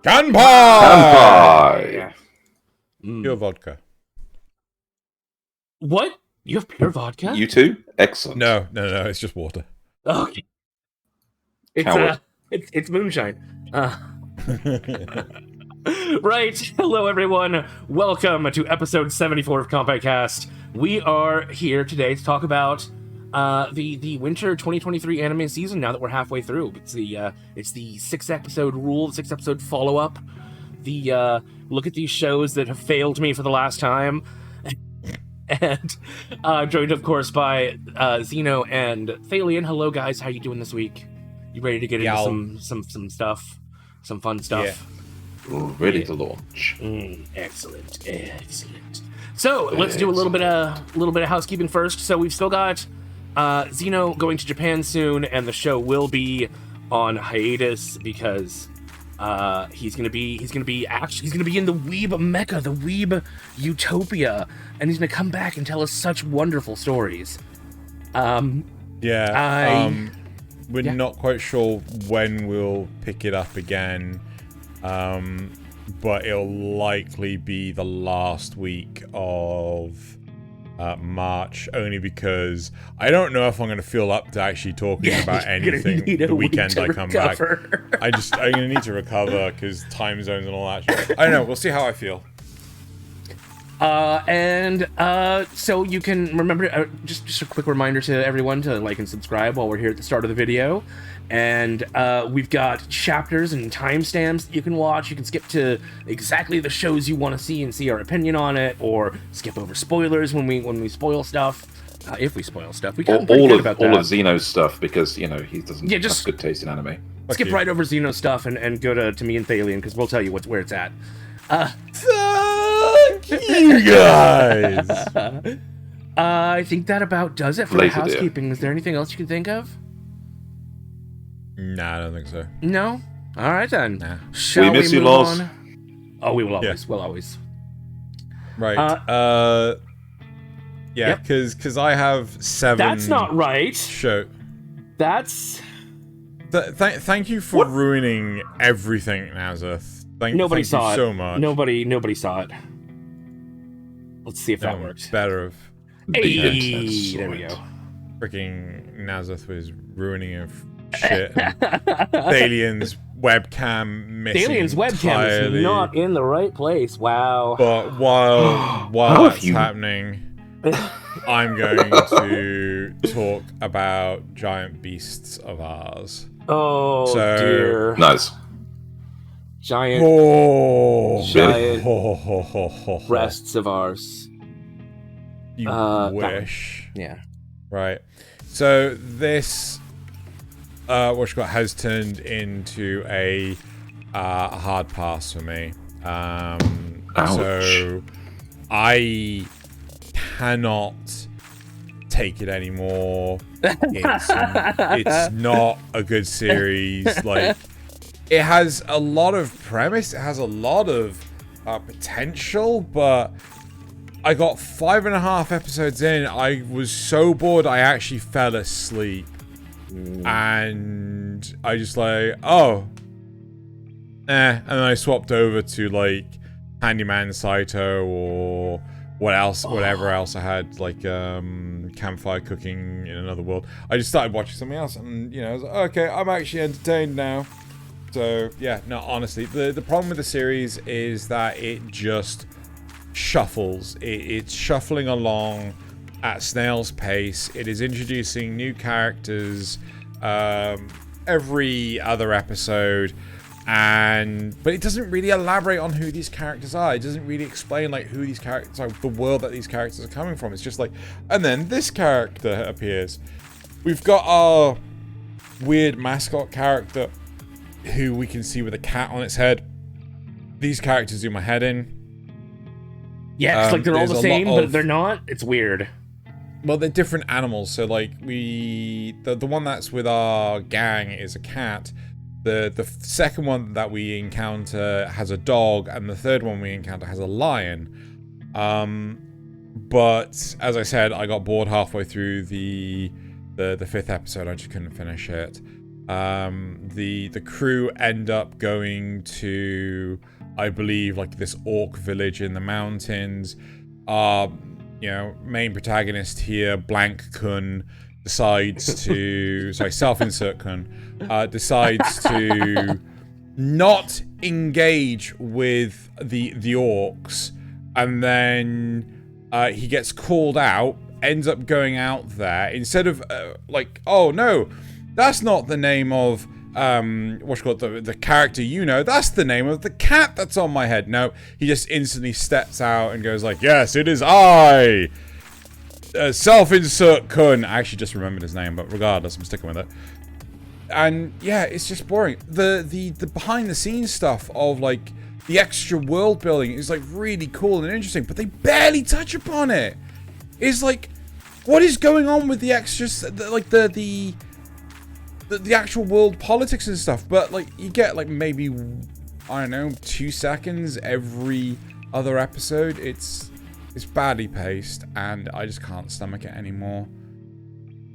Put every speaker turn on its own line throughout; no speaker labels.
Kanpai!
Pure vodka.
What? You have pure vodka?
You too? Excellent.
No, it's just water.
Okay. It's moonshine. Right. Hello, everyone. Welcome to episode 74 of Kanpai Cast. We are here today to talk about the winter 2023 anime season. Now that we're halfway through, it's the 6-episode rule, the 6-episode follow-up. The look at these shows that have failed me for the last time. And joined, of course, by Xeno and Thaylien. Hello, guys. How you doing this week? You ready to get into some stuff, some fun stuff?
Yeah. Ready to launch.
Excellent. So let's do a little bit of housekeeping first. So we've still got Xeno going to Japan soon, and the show will be on hiatus because he's gonna be in the Weeb Mecca, the Weeb Utopia, and he's gonna come back and tell us such wonderful stories.
We're not quite sure when we'll pick it up again, but it'll likely be the last week of March, only because I don't know if I'm going to feel up to actually talking about anything the weekend I come back. I'm going to need to recover because time zones and all that shit. I don't know. We'll see how I feel.
So you can remember, just a quick reminder to everyone to like and subscribe while we're here at the start of the video. And we've got chapters and timestamps that you can watch. You can skip to exactly the shows you want to see and see our opinion on it, or skip over spoilers when we spoil stuff. If we spoil stuff, we can
all of Xeno's stuff, because he doesn't have good taste in anime.
Skip right over Xeno's stuff and go to me and Thaylien, because we'll tell you where it's at.
Fuck you guys!
I think that about does it for the housekeeping. Is there anything else you can think of?
Nah, I don't think so.
No? Alright then.
Nah.
Shall we miss you, Loz? Oh, we will always.
Yeah.
We'll always.
Right. Yeah, because I have 7...
That's not right. That's...
Thank you for ruining everything, Nasuth. Thank you so much.
Nobody saw it. Let's see if that works.
Better of...
Hey, there we go.
Freaking Nasuth was ruining shit. Thalien's webcam missing.
Thalien's webcam is not in the right place. Wow.
But while that's happening, I'm going to talk about giant beasts of Ars.
Oh, dear.
Nice.
Giant breasts of ours.
You wish.
Yeah.
Right. So this has turned into a hard pass for me. So I cannot take it anymore. It's not a good series. Like, it has a lot of premise, it has a lot of potential, but I got 5.5 episodes in. I was so bored I actually fell asleep. And I just and then I swapped over to like Handyman, Saitou, or whatever else I had, like Campfire Cooking in Another World. I just started watching something else, and I was like, okay, I'm actually entertained now. So yeah, no, honestly, the problem with the series is that it just shuffles. It's shuffling along at snail's pace. It is introducing new characters every other episode, but it doesn't really elaborate on who these characters are. It doesn't really explain like who these characters are, the world that these characters are coming from. It's just like, and then this character appears. We've got our weird mascot character who we can see with a cat on its head. These characters do my head in.
Yeah, it's like they're all the same, but they're not. It's weird.
Well, they're different animals. So like the one that's with our gang is a cat. The second one that we encounter has a dog, and the third one we encounter has a lion. But as I said, I got bored halfway through the 5th episode. I just couldn't finish it. The crew end up going to, I believe, like this orc village in the mountains. Main protagonist here, Blank Kun, decides to self-insert Kun, decides to not engage with the orcs, and then he gets called out, ends up going out there instead of oh no, that's not the name of the character, that's the name of the cat that's on my head. No, he just instantly steps out and goes like, yes, it is I, self-insert Kun. I actually just remembered his name, but regardless, I'm sticking with it. And yeah, it's just boring. The behind the scenes stuff of like the extra world building is like really cool and interesting, but they barely touch upon it. It's like, what is going on with the extras, the actual world politics and stuff? But like, you get like maybe, I don't know, 2 seconds every other episode. It's badly paced, and I just can't stomach it anymore.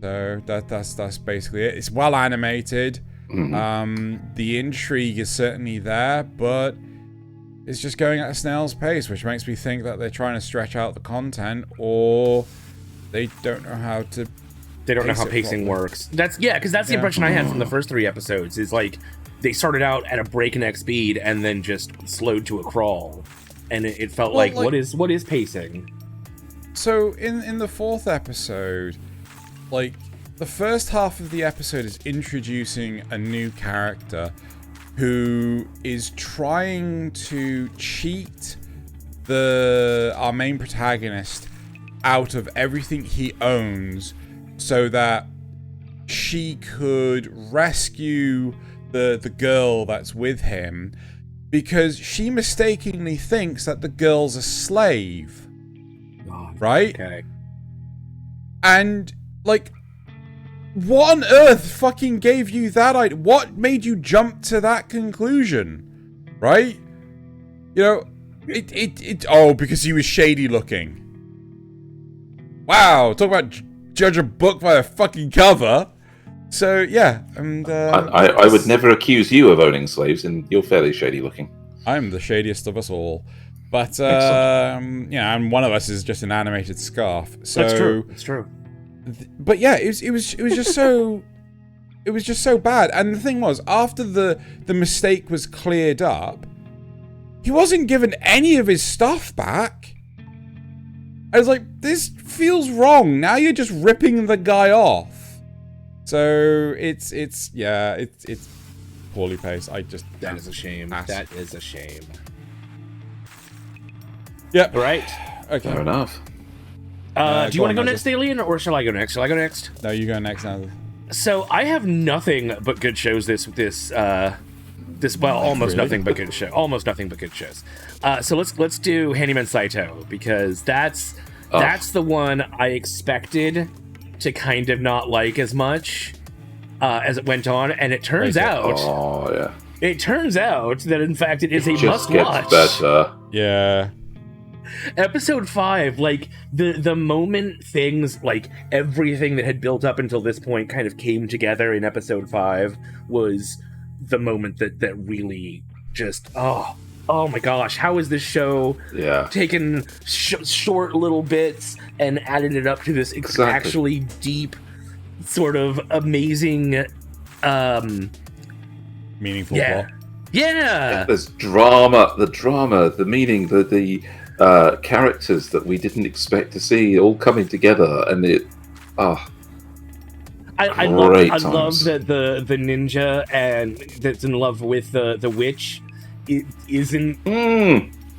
So that's basically it. It's well animated.
Mm-hmm.
The intrigue is certainly there, but it's just going at a snail's pace, which makes me think that they're trying to stretch out the content, or they don't know how to.
They don't know how pacing works. Because that's the impression I had from the first 3 episodes. Is like they started out at a breakneck speed and then just slowed to a crawl, and it felt like what is pacing?
So in the 4th episode, like the first half of the episode is introducing a new character who is trying to cheat our main protagonist out of everything he owns, so that she could rescue the girl that's with him, because she mistakenly thinks that the girl's a slave. Right?
Okay.
And like, what on earth fucking gave you that idea? What made you jump to that conclusion? Right? Because he was shady looking. Wow, talk about judge a book by a fucking cover. So yeah, and
I would never accuse you of owning slaves, and you're fairly shady looking. I'm
the shadiest of us all. But and one of us is just an animated scarf. So
that's true. It's true.
But yeah, it was just so it was just so bad. And the thing was, after the mistake was cleared up, he wasn't given any of his stuff back. I was like, this feels wrong. Now you're just ripping the guy off. So it's poorly paced.
That is a shame. That is a shame.
Yep.
Right.
Okay.
Fair enough.
Do you want to go next, Thaylien, or shall I go next? Shall I go next?
No, you go next now.
So I have nothing but good shows almost nothing but good show. Almost nothing but good shows. So let's do Handyman Saitou, because that's the one I expected to kind of not like as much as it went on, and it turns out.
Oh yeah.
It turns out that in fact it is a must watch.
Better.
Yeah.
Episode 5, like the moment things, like everything that had built up until this point kind of came together in episode 5 was the moment that really just oh my gosh, how is this show taken short little bits and added it up to this actually deep, sort of amazing
meaningful plot.
Yeah.
There's drama, the meaning, the characters that we didn't expect to see all coming together, and
I love that the ninja and that's in love with the witch isn't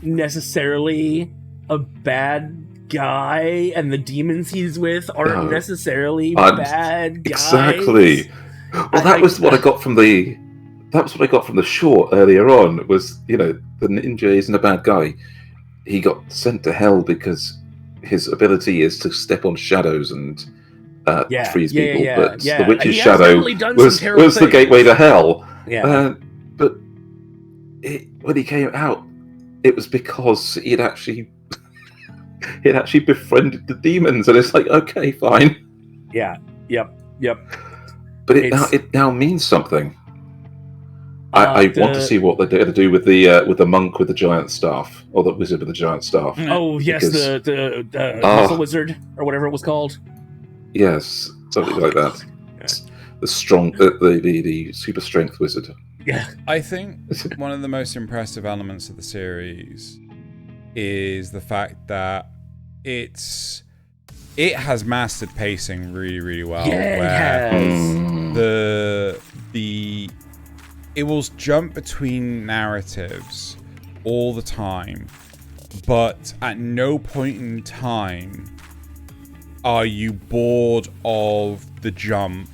necessarily a bad guy, and the demons he's with aren't necessarily bad guys.
Exactly. Well, that was what I got from the short earlier on. Was the ninja isn't a bad guy. He got sent to hell because his ability is to step on shadows and freeze people. But the witch's shadow was the gateway to hell.
Yeah.
But when he came out, it was because he'd actually befriended the demons, and it's like, okay, fine.
Yeah. Yep.
But it now means something. I want to see what they're going to do with the monk with the giant staff, or the wizard with the giant staff.
Oh yes,
because,
the muscle wizard or whatever it was called.
Yes, something like that. Yeah. The strong, the super strength wizard.
Yeah,
I think one of the most impressive elements of the series is the fact that it has mastered pacing really, really well.
Yeah, it has.
It will jump between narratives all the time, but at no point in time are you bored of the jump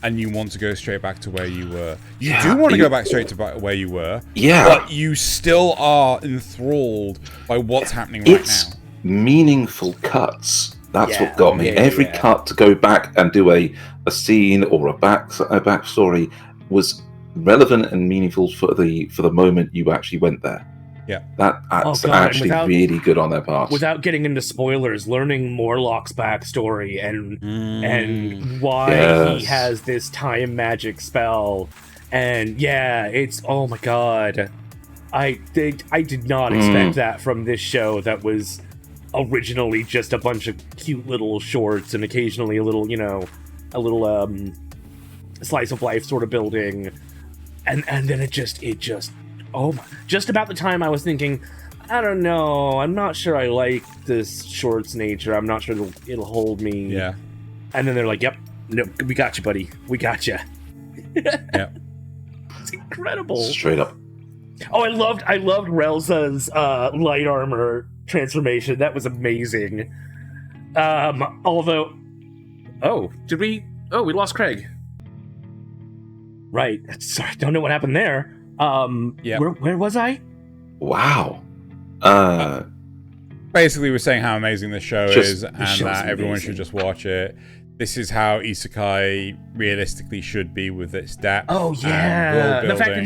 and you want to go straight back to where you were. You do want to go back straight to where you were, but you still are enthralled by what's happening right now.
Meaningful cuts. That's what got me. Every cut to go back and do a scene or a backstory was relevant and meaningful for the moment you actually went there.
Yeah,
that's actually really good on their part.
Without getting into spoilers, learning Morlock's backstory and why he has this time magic spell, and it's oh my god, I did not expect that from this show that was originally just a bunch of cute little shorts and occasionally a little slice of life sort of building, and then it just oh my, just about the time I was thinking, I don't know, I'm not sure I like this shorts nature, I'm not sure it'll hold me.
Yeah.
And then they're like, yep, no, we got you, buddy, we got you.
Yeah.
It's incredible.
Straight up.
Oh, I loved Relza's light armor transformation. That was amazing. Although, we lost Craig. Right. Sorry, don't know what happened there. Where was I?
Wow.
Basically, we're saying how amazing this show is, and that everyone should just watch it. This is how isekai realistically should be with its depth.
Oh yeah, the fact that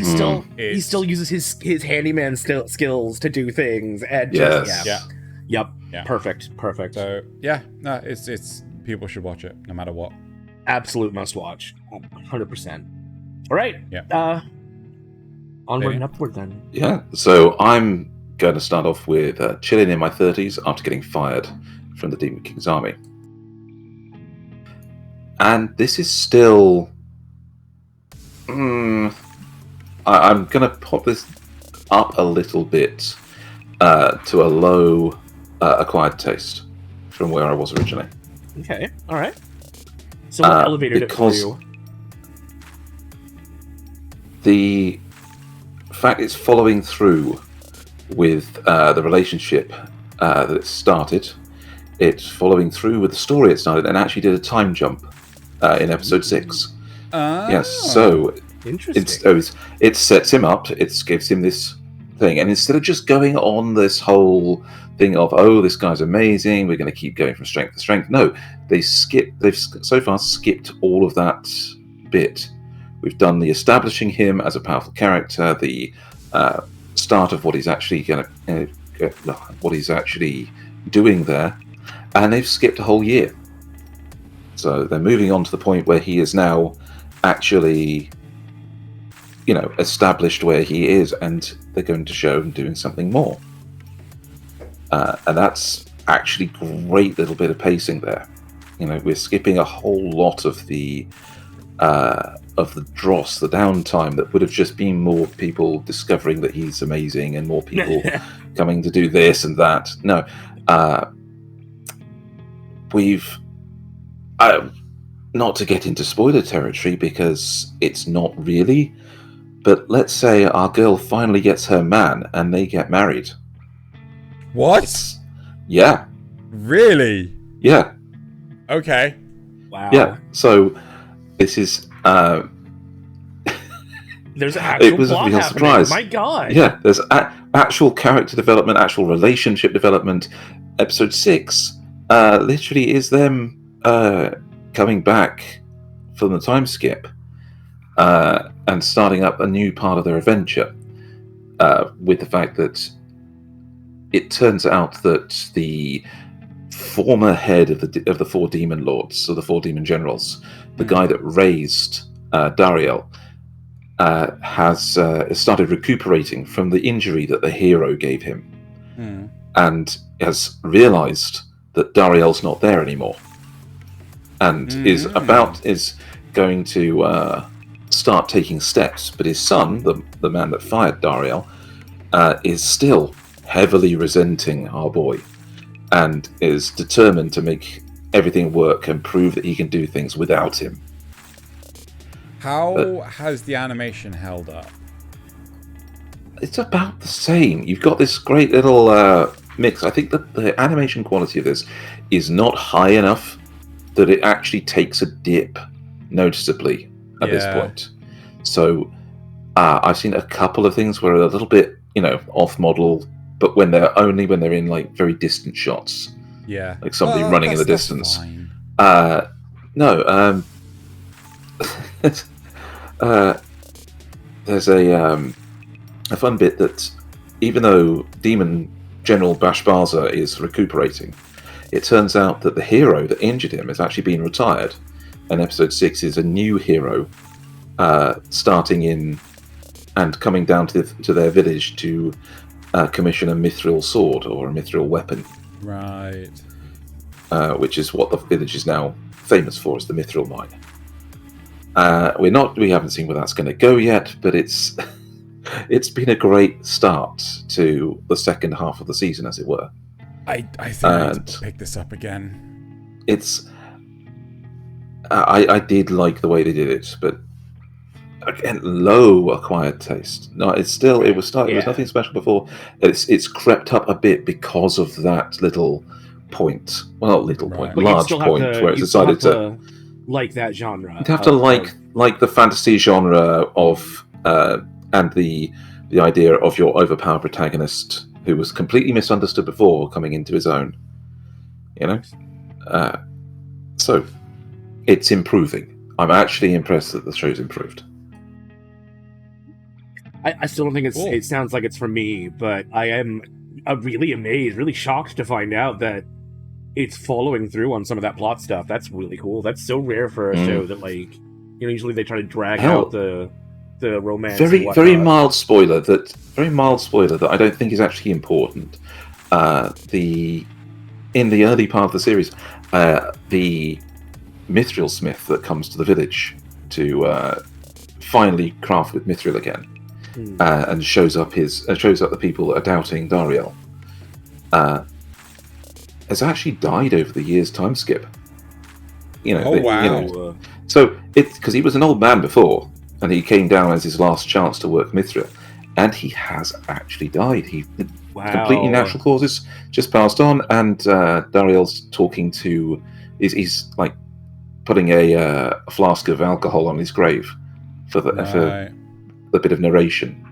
he still uses his handyman skills to do things, and perfect.
So it's people should watch it no matter what.
Absolute must watch, 100%. All right, onward and upward then.
Yeah, so I'm going to start off with Chillin in my 30s after getting fired from the Demon King's army. And this is still... I'm going to pop this up a little bit to a low acquired taste from where I was originally.
Okay, alright. So what elevated it for you?
The fact it's following through with the relationship that it started. It's following through with the story it started and actually did a time jump in episode 6. Yes, so
interesting.
It sets him up. It gives him this thing, and instead of just going on this whole thing of this guy's amazing, we're going to keep going from strength to strength. No, they've so far skipped all of that bit. We've done the establishing him as a powerful character, the start of what he's actually what he's actually doing there, and they've skipped a whole year. So they're moving on to the point where he is now actually, established where he is, and they're going to show him doing something more. And that's actually great little bit of pacing there. We're skipping a whole lot of the dross, the downtime that would have just been more people discovering that he's amazing and more people coming to do this and that. No, we've not to get into spoiler territory because it's not really, but let's say our girl finally gets her man and they get married.
What?
Yeah.
Really?
Yeah.
Okay.
Wow.
Yeah. So this is
there's an actual
it was
plot
a real
happening.
surprise.
My God.
Yeah, there's actual character development, actual relationship development. Episode 6 literally is them coming back from the time skip and starting up a new part of their adventure with the fact that it turns out that the former head of the four demon lords, so the four demon generals, the guy that raised Dariel, has started recuperating from the injury that the hero gave him, and has realized that Dariel's not there anymore, and is going to start taking steps. But his son, the man that fired Dariel, is still heavily resenting our boy, and is determined to make everything work and prove that he can do things without him.
How has the animation held up?
It's about the same. You've got this great little mix. I think that the animation quality of this is not high enough that it actually takes a dip noticeably at this point. So I've seen a couple of things where are a little bit, off model, but when they're in like very distant shots.
Yeah.
Like somebody running in the distance.
Fine.
No. There's a fun bit that even though Demon General Bashbaza is recuperating, it turns out that the hero that injured him has actually been retired, and episode 6 is a new hero starting in and coming down to their village to commission a mithril sword or a mithril weapon.
Right.
Which is what the village is now famous for, is the mithril mine. We haven't seen where that's going to go yet, but it's been a great start to the second half of the season, as it were.
I think I need to pick this up again.
It's I did like the way they did it, but again, low acquired taste. No, it was nothing special before. It's crept up a bit because of that little point. Well, not little point, large point where it's decided to
like that genre.
You'd have to like the fantasy genre of and the idea of your overpowered protagonist who was completely misunderstood before coming into his own. So it's improving. I'm actually impressed that the show's improved.
I still don't think it sounds like it's for me, but I am really amazed, really shocked to find out that it's following through on some of that plot stuff. That's really cool. That's so rare for a show that, usually they try to drag out the romance.
Very mild spoiler that I don't think is actually important. In the early part of the series, the mithril smith that comes to the village to finally craft with mithril again, and shows up the people that are doubting Dariel, has actually died over the year's time skip.
Wow.
So it's because he was an old man before, and he came down as his last chance to work mithril, and he has actually died. He completely natural causes, just passed on, and Dariel's talking to. He's like putting a flask of alcohol on his grave for the bit of narration.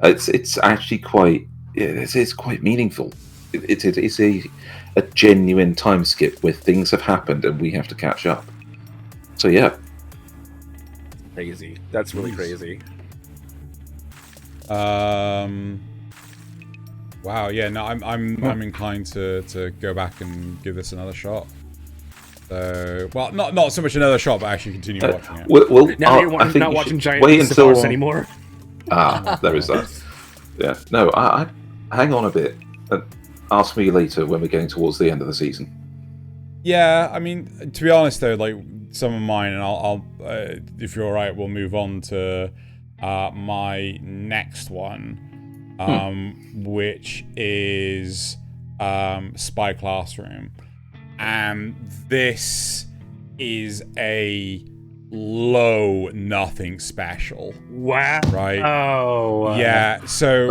It's actually quite. It's quite meaningful. It's a genuine time skip where things have happened and we have to catch up. So yeah.
Crazy. That's really crazy.
Wow. Yeah. No, I'm inclined to go back and give this another shot. So, well, not so much another shot, but actually continue watching it.
Well,
now you're not watching Giant Beasts of Ars anymore.
There is that. Yeah. No, I hang on a bit. Ask me later when we're getting towards the end of the season.
Yeah, I mean, to be honest though, like some of mine, and I'll if you're alright, we'll move on to my next one, which is Spy Classroom, and this is a nothing special.
Wow.
Right.
Oh.
Yeah. So.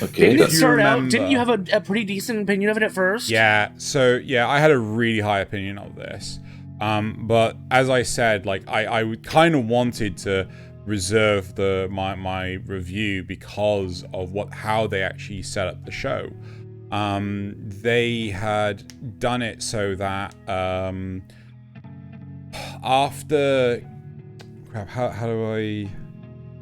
Okay.
Didn't it start out? Didn't you have a pretty decent opinion of it at first?
Yeah. So yeah, I had a really high opinion of this. But as I said, like I kind of wanted to reserve my review because of how they actually set up the show. They had done it so that after how do I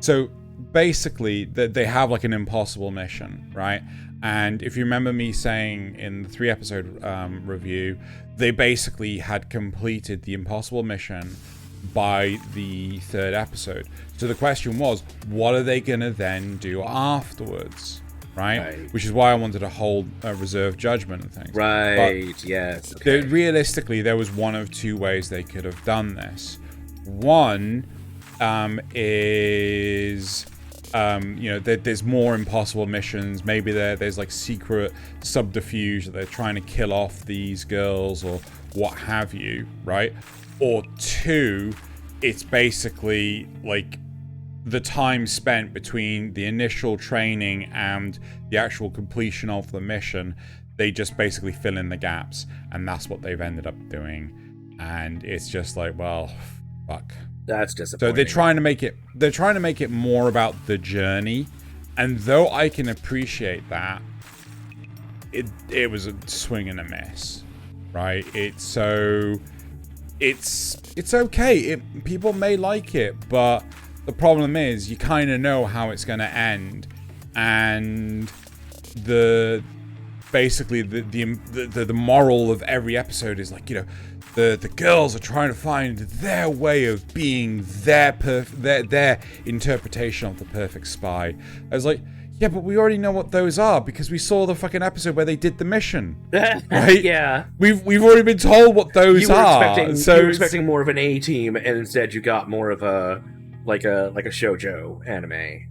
so basically they have like an impossible mission, right? And if you remember me saying in the 3-episode review, they basically had completed the impossible mission by the 3rd episode. So the question was, what are they going to then do afterwards? Right? Which is why I wanted to hold a reserve judgment and things.
Right,
but
yes. Okay.
Realistically, there was one of two ways they could have done this. One is... there's more impossible missions. Maybe there's like secret subterfuge that they're trying to kill off these girls or what have you, right? Or 2, it's basically like the time spent between the initial training and the actual completion of the mission. They just basically fill in the gaps, and that's what they've ended up doing. And it's just like, well, fuck.
That's disappointing.
So they're trying to make it more about the journey, and though I can appreciate that, it was a swing and a miss, right? It's okay. People may like it, but the problem is you kind of know how it's going to end, and the moral of every episode is like, the girls are trying to find their way of being their interpretation of the perfect spy. I was like, yeah, but we already know what those are because we saw the fucking episode where they did the mission, right?
Yeah,
we've already been told what those are.
You were expecting more of an A team, and instead you got more of a shoujo anime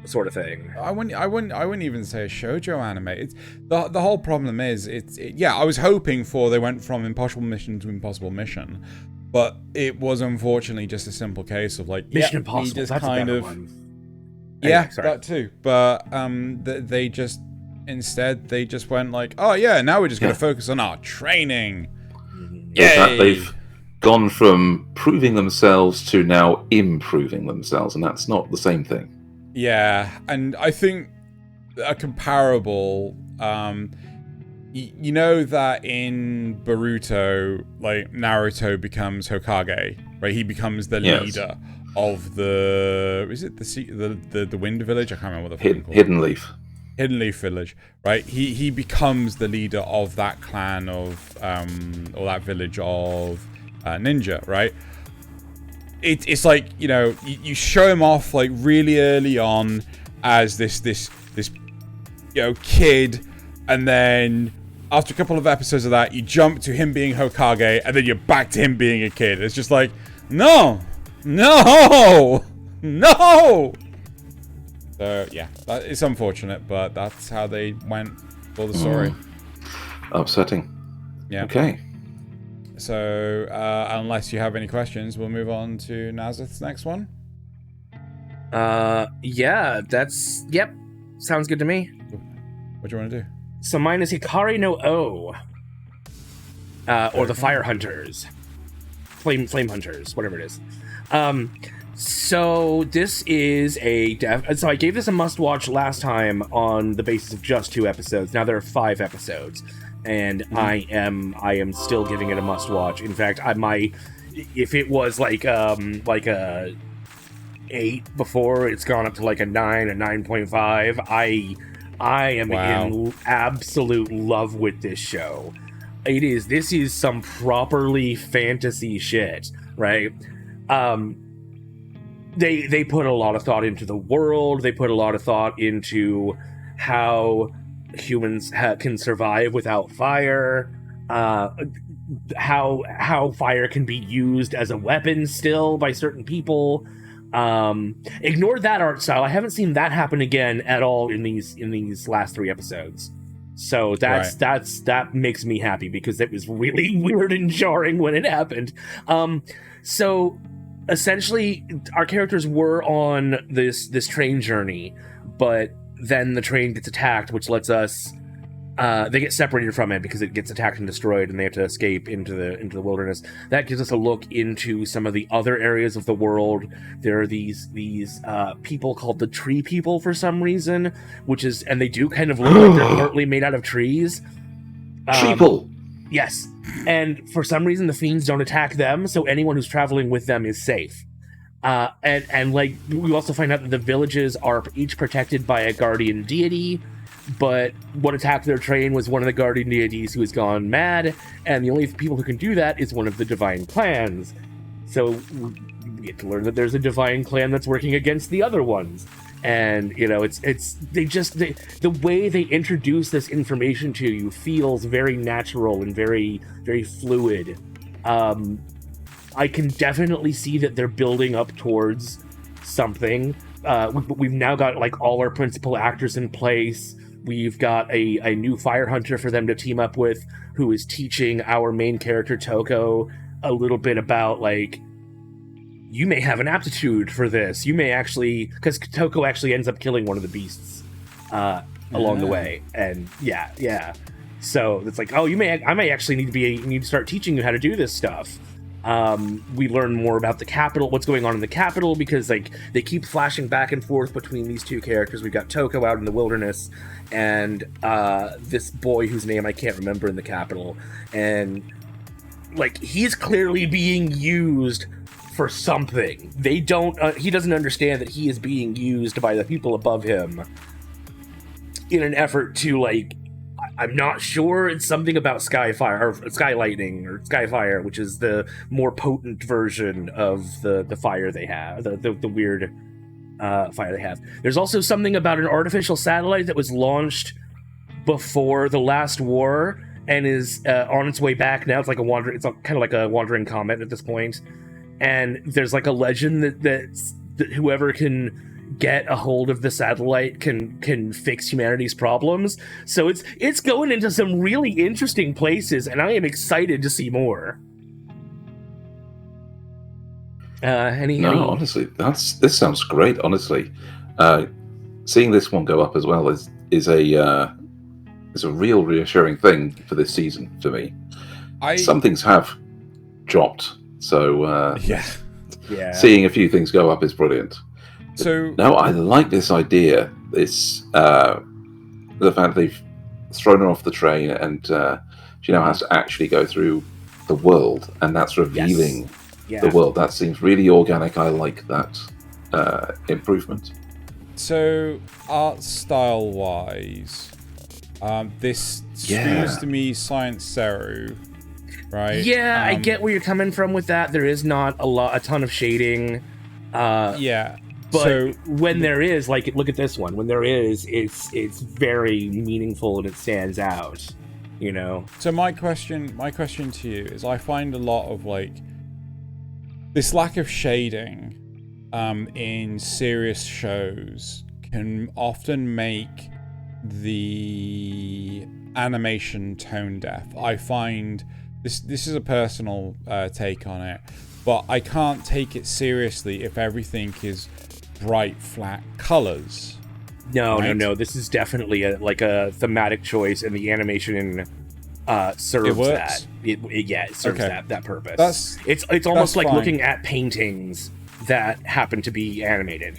sort of thing.
I wouldn't even say a shoujo anime. It's the whole problem is I was hoping they went from impossible mission to impossible mission, but it was unfortunately just a simple case of like
Mission Impossible. That's kind of one.
Yeah, that too. But they just went like, oh yeah, now we're just going to focus on our training.
Yeah, they've gone from proving themselves to now improving themselves, and that's not the same thing.
Yeah, and I think a comparable, you know that in Boruto, like Naruto becomes Hokage, right? He becomes the leader of the Wind Village. I can't remember what the fuck
Hidden Leaf.
Hidden Leaf Village, right? He becomes the leader of that clan of or that village of ninja, right? It's like, you show him off like really early on as this kid, and then after a couple of episodes of that, you jump to him being Hokage, and then you're back to him being a kid. It's just like, no. So yeah, it's unfortunate, but that's how they went for the story.
Upsetting.
Yeah.
Okay.
So, unless you have any questions, we'll move on to Nasuth's next one.
Yep. Sounds good to me.
What do you want to do?
So mine is Hikari no O. Or the Fire Hunters. Flame Hunters, whatever it is. So this is so I gave this a must-watch last time on the basis of just 2 episodes. Now there are 5 episodes. And I am still giving it a must watch. In fact, if it was like a 8 before, it's gone up to like a 9, a 9.5. I am in absolute love with this show. This is some properly fantasy shit, right? They put a lot of thought into the world. They put a lot of thought into how humans can survive without fire, how fire can be used as a weapon still by certain people. Ignore that art style. I haven't seen that happen again at all in these last 3 episodes. So that makes me happy because it was really weird and jarring when it happened. So essentially our characters were on this train journey, but then the train gets attacked, which lets us they get separated from it because it gets attacked and destroyed, and they have to escape into the wilderness. That gives us a look into some of the other areas of the world. There are these people called the Tree People for some reason, and they do kind of look like they're partly made out of trees.
Treeple.
Yes, and for some reason the fiends don't attack them, so anyone who's traveling with them is safe. And like we also find out that the villages are each protected by a guardian deity, but what attacked their train was one of the guardian deities who has gone mad, and the only people who can do that is one of the divine clans. So we get to learn that there's a divine clan that's working against the other ones. And the way they introduce this information to you feels very natural and very, very fluid. I can definitely see that they're building up towards something. We've now got like all our principal actors in place. We've got a new fire hunter for them to team up with, who is teaching our main character Toko a little bit about like, you may have an aptitude for this. You may actually, because Toko actually ends up killing one of the beasts along the way, and yeah. So it's like, oh, I may actually need to start teaching you how to do this stuff. We learn more about the capital, what's going on in the capital, because like they keep flashing back and forth between these two characters. We've got Toko out in the wilderness, and this boy whose name I can't remember in the capital, and like he's clearly being used for something. They don't. He doesn't understand that he is being used by the people above him in an effort to like. I'm not sure. It's something about Skyfire or Sky Lightning or Skyfire, which is the more potent version of the fire they have, the weird fire they have. There's also something about an artificial satellite that was launched before the last war and is on its way back now. It's like it's kind of like a wandering comet at this point. And there's like a legend that whoever can get a hold of the satellite can fix humanity's problems. So it's going into some really interesting places, and I am excited to see more.
Honestly, this sounds great. Honestly, seeing this one go up as well is a real reassuring thing for this season for me. Some things have dropped. So seeing a few things go up is brilliant.
So
no, I like this idea. This the fact they've thrown her off the train, and she now has to actually go through the world, and that's revealing the world. That seems really organic. I like that improvement.
So art style wise, this screams to me Science Seru. Right.
Yeah, I get where you're coming from with that. There is not a ton of shading. But when there is, like, look at this one. When there is, it's very meaningful and it stands out. You know.
So my question to you is, I find a lot of like this lack of shading in serious shows can often make the animation tone deaf. I find. This is a personal take on it, but I can't take it seriously if everything is bright, flat colors.
No. This is definitely a thematic choice, and the animation serves that. It serves that purpose. It's almost like looking at paintings that happen to be animated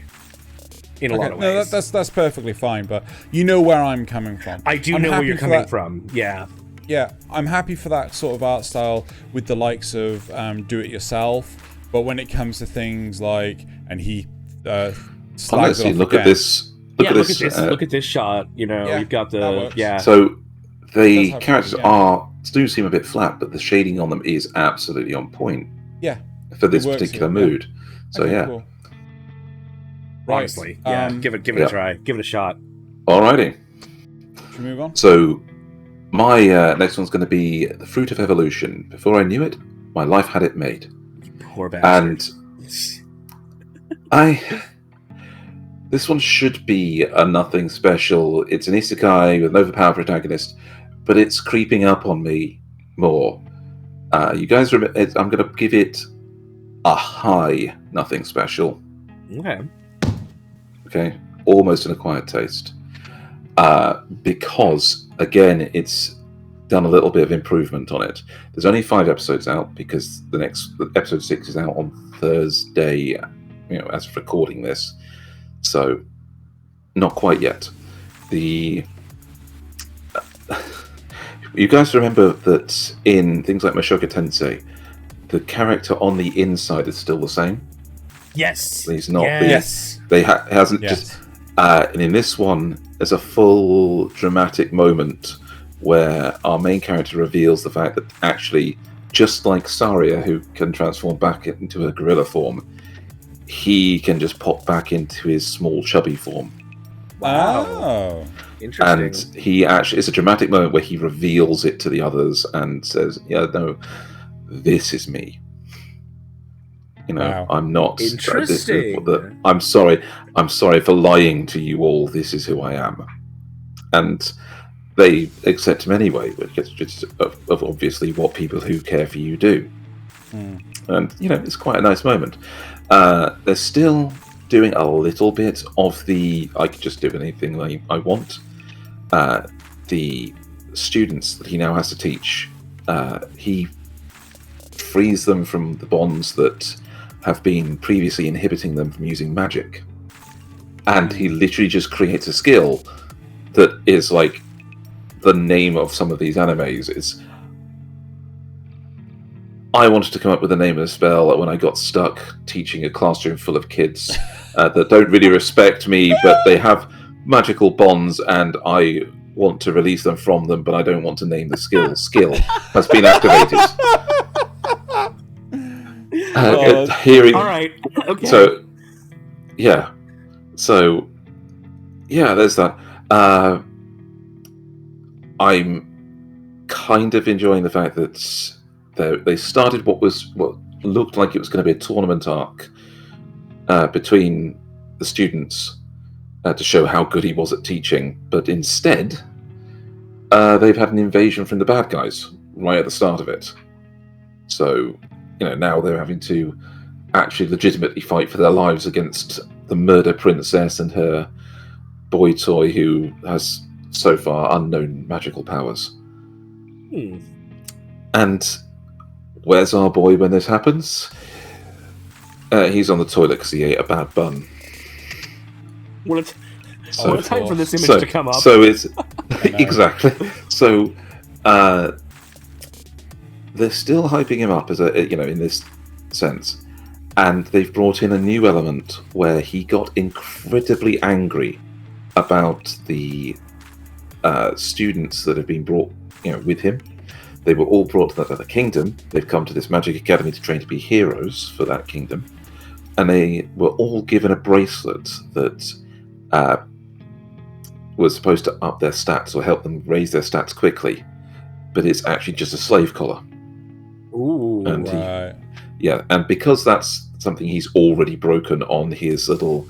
in a lot of ways.
No, that's perfectly fine, but you know where I'm coming from.
I do know where you're coming from. Yeah.
Yeah, I'm happy for that sort of art style with the likes of do-it-yourself, but when it comes to things like, and he slides it off
look
again.
At this.
Look at this shot. You know, we've got the
So the characters do seem a bit flat, but the shading on them is absolutely on point.
Yeah,
for this particular mood. So
cool.
Right. Honestly, give it a try. Give it a shot.
Alrighty.
Should we move on?
So. My next one's going to be The Fruit of Evolution. Before I knew it, my life had it made.
Poor bastard.
And this one should be a nothing special. It's an isekai with an overpowered protagonist, but it's creeping up on me more. You guys remember? I'm going to give it a high nothing special. Okay, almost an acquired taste. Because again, it's done a little bit of improvement on it. There's only 5 episodes out because the episode 6 is out on Thursday, as of recording this. So, not quite yet. You guys remember that in things like Mushoku Tensei, the character on the inside is still the same?
Yes.
He's not.
Yes.
Hasn't just. And in this one, there's a full dramatic moment where our main character reveals the fact that actually, just like Saria, who can transform back into a gorilla form, he can just pop back into his small, chubby form.
Wow.
Oh.
Interesting.
And he actually, it's a dramatic moment where he reveals it to the others and says, "Yeah, no, this is me. You know,
Wow.
I'm not.
Interesting.
I'm sorry. I'm sorry for lying to you all. This is who I am." And they accept him anyway, because it's of obviously what people who care for you do. And it's quite a nice moment. They're still doing a little bit of the I can just do anything I want. The students that he now has to teach, he frees them from the bonds that have been previously inhibiting them from using magic. And he literally just creates a skill that is like the name of some of these animes. I wanted to come up with the name of the spell when I got stuck teaching a classroom full of kids that don't really respect me, but they have magical bonds, and I want to release them from them, but I don't want to name the skill. Skill has been activated.
All right. Okay.
So, there's that. I'm kind of enjoying the fact that they started what looked like it was going to be a tournament arc between the students to show how good he was at teaching, but instead they've had an invasion from the bad guys right at the start of it. So, now they're having to actually legitimately fight for their lives against the murder princess and her boy toy, who has so far unknown magical powers. And where's our boy when this happens? He's on the toilet because he ate a bad bun.
What a time for this image to come up.
So it's exactly. So they're still hyping him up as in this sense, and they've brought in a new element where he got incredibly angry about the students that have been brought, with him. They were all brought to the kingdom. They've come to this magic academy to train to be heroes for that kingdom, and they were all given a bracelet that was supposed to up their stats or help them raise their stats quickly, but it's actually just a slave collar.
Ooh,
and
right.
And because that's something he's already broken on his little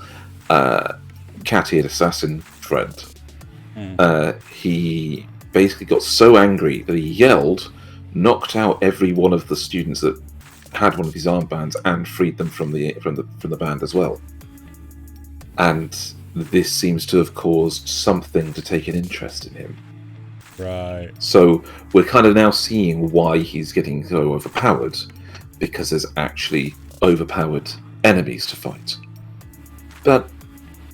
cat-eared assassin friend, he basically got so angry that he yelled, knocked out every one of the students that had one of these armbands, and freed them from the band as well. And this seems to have caused something to take an interest in him.
Right.
So we're kind of now seeing why he's getting so overpowered, because there's actually overpowered enemies to fight. But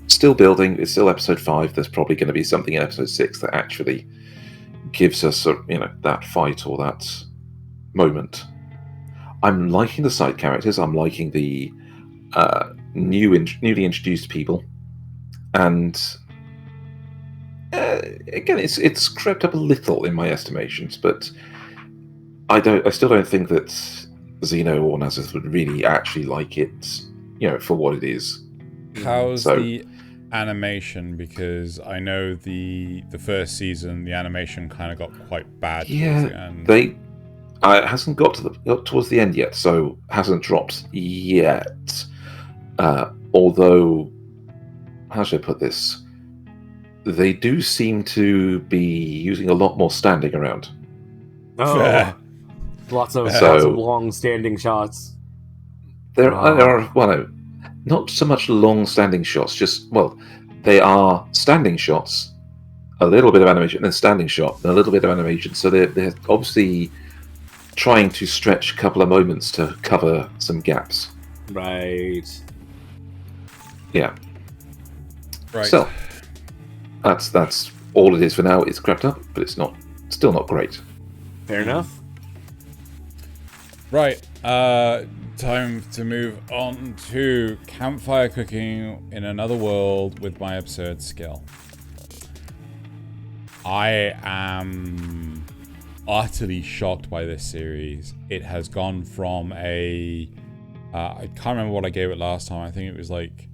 still building. It's still episode 5. There's probably going to be something in episode 6 that actually gives us that fight or that moment. I'm liking the side characters. I'm liking the newly introduced people, and again, it's crept up a little in my estimations, but I still don't think that Xeno or Nasuth would really actually like it, for what it is.
How's the animation? Because I know the first season, the animation kind of got quite bad towards the end.
It hasn't got towards the end yet, so hasn't dropped yet. Although, how should I put this? They do seem to be using a lot more standing around.
Oh, lots of long standing shots.
There are not so much long standing shots. They are standing shots, a little bit of animation, then standing shot, and a little bit of animation. So they're obviously trying to stretch a couple of moments to cover some gaps.
Right.
Yeah.
Right.
So that's all it is for now. It's crept up, but it's still not great.
Fair enough.
Right. time to move on to Campfire Cooking in Another World with my absurd skill. I am utterly shocked by this series. It has gone from I can't remember what I gave it last time. I think it was like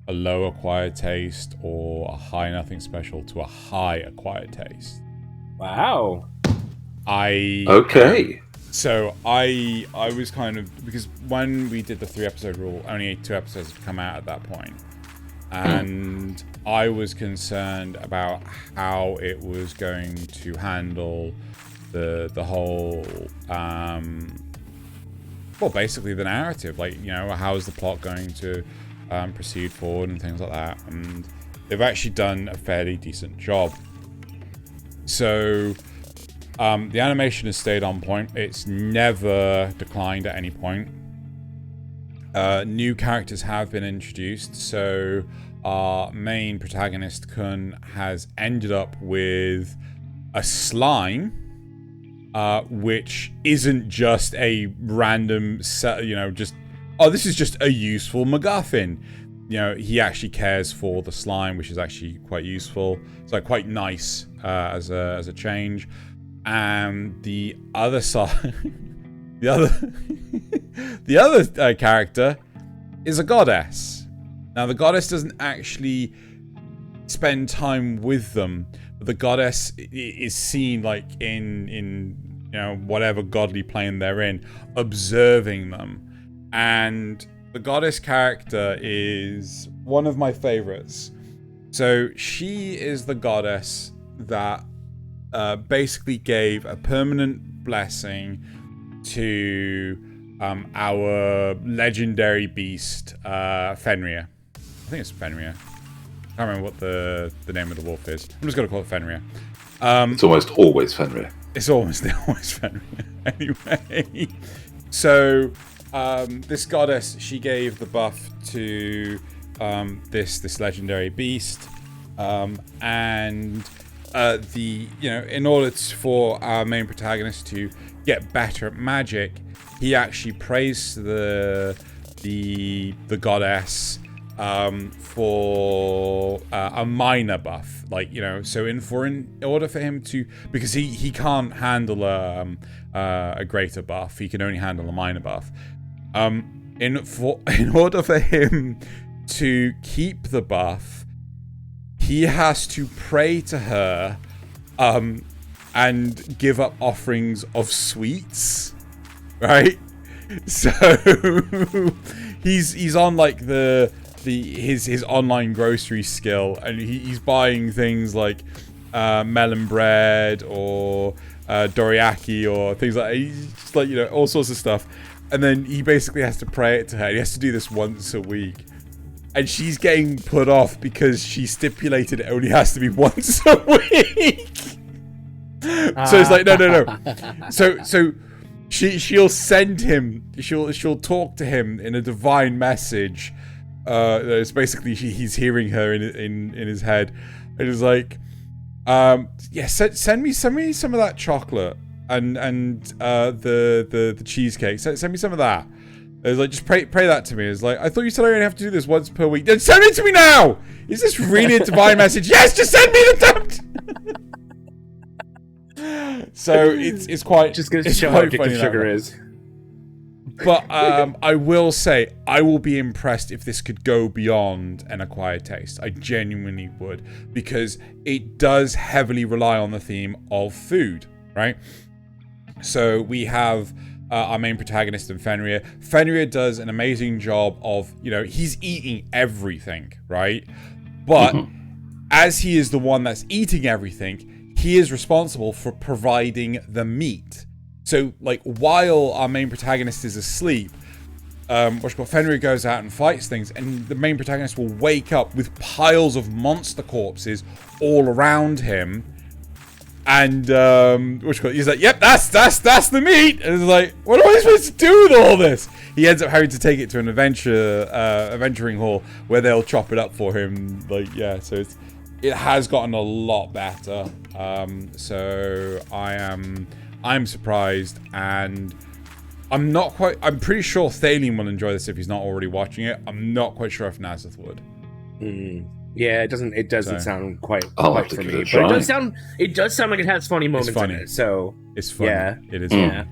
a low acquired taste or a high nothing special to a high acquired taste.
Wow.
Okay.
So I was kind of, because when we did the 3-episode rule, only 2 episodes had come out at that point, and I was concerned about how it was going to handle the whole well, basically the narrative, like, you know, how is the plot going to proceed forward and things like that, and they've actually done a fairly decent job. So the animation has stayed on point. It's never declined at any point. New characters have been introduced. So our main protagonist, Kun, has ended up with a slime, which isn't just a random, you know, just, oh, this is just a useful MacGuffin. You know, he actually cares for the slime, which is actually quite useful. It's like quite nice as a change. And the other side, the other character is a goddess. Now, the goddess doesn't actually spend time with them, but the goddess is seen like in you know, whatever godly plane they're in, observing them. And the goddess character is one of my favorites. So she is the goddess that basically gave a permanent blessing to our legendary beast, Fenrir. I think it's Fenrir. I can't remember what the name of the wolf is. I'm just going to call it Fenrir.
It's almost always Fenrir.
It's always Fenrir. Anyway, so this goddess, she gave the buff to this legendary beast, and you know, in order for our main protagonist to get better at magic, he actually prays to the goddess for a minor buff, like, you know, so in order for him to, because he can't handle a greater buff, he can only handle a minor buff. In order for him to keep the buff, he has to pray to her and give up offerings of sweets, right? So he's on like his online grocery skill, and he's buying things like melon bread or dorayaki or things like that. He's just like, you know, all sorts of stuff, and then he basically has to pray it to her. He has to do this once a week. And she's getting put off because she stipulated it only has to be once a week. So it's like, no. So she'll send him, she'll talk to him in a divine message. It's basically he's hearing her in his head. And it's like, yeah, send me some of that chocolate and the cheesecake. Send me some of that. It was like, just pray that to me. It's like, I thought you said I only have to do this once per week. Then send it to me now! Is this really a divine message? Yes, just send me the tempt! So it's quite,
just going to show how addictive sugar is.
But I will say, I will be impressed if this could go beyond an acquired taste. I genuinely would, because it does heavily rely on the theme of food, right? So we have our main protagonist in Fenrir. Fenrir does an amazing job of, you know, he's eating everything, right? But as he is the one that's eating everything, he is responsible for providing the meat. So, like, while our main protagonist is asleep, Fenrir goes out and fights things, and the main protagonist will wake up with piles of monster corpses all around him. And he's like, yep, that's the meat. And it's like, what am I supposed to do with all this? He ends up having to take it to an adventuring hall where they'll chop it up for him. Like, yeah, so it has gotten a lot better. So I'm surprised, and I'm pretty sure Thaylien will enjoy this if he's not already watching it. I'm not quite sure if Nasuth would.
Yeah, it doesn't sound quite
I'll have to
for
give
me.
it a
But
try.
it does sound like it has funny moments in it. So
it's funny.
Yeah.
It is
yeah.
funny.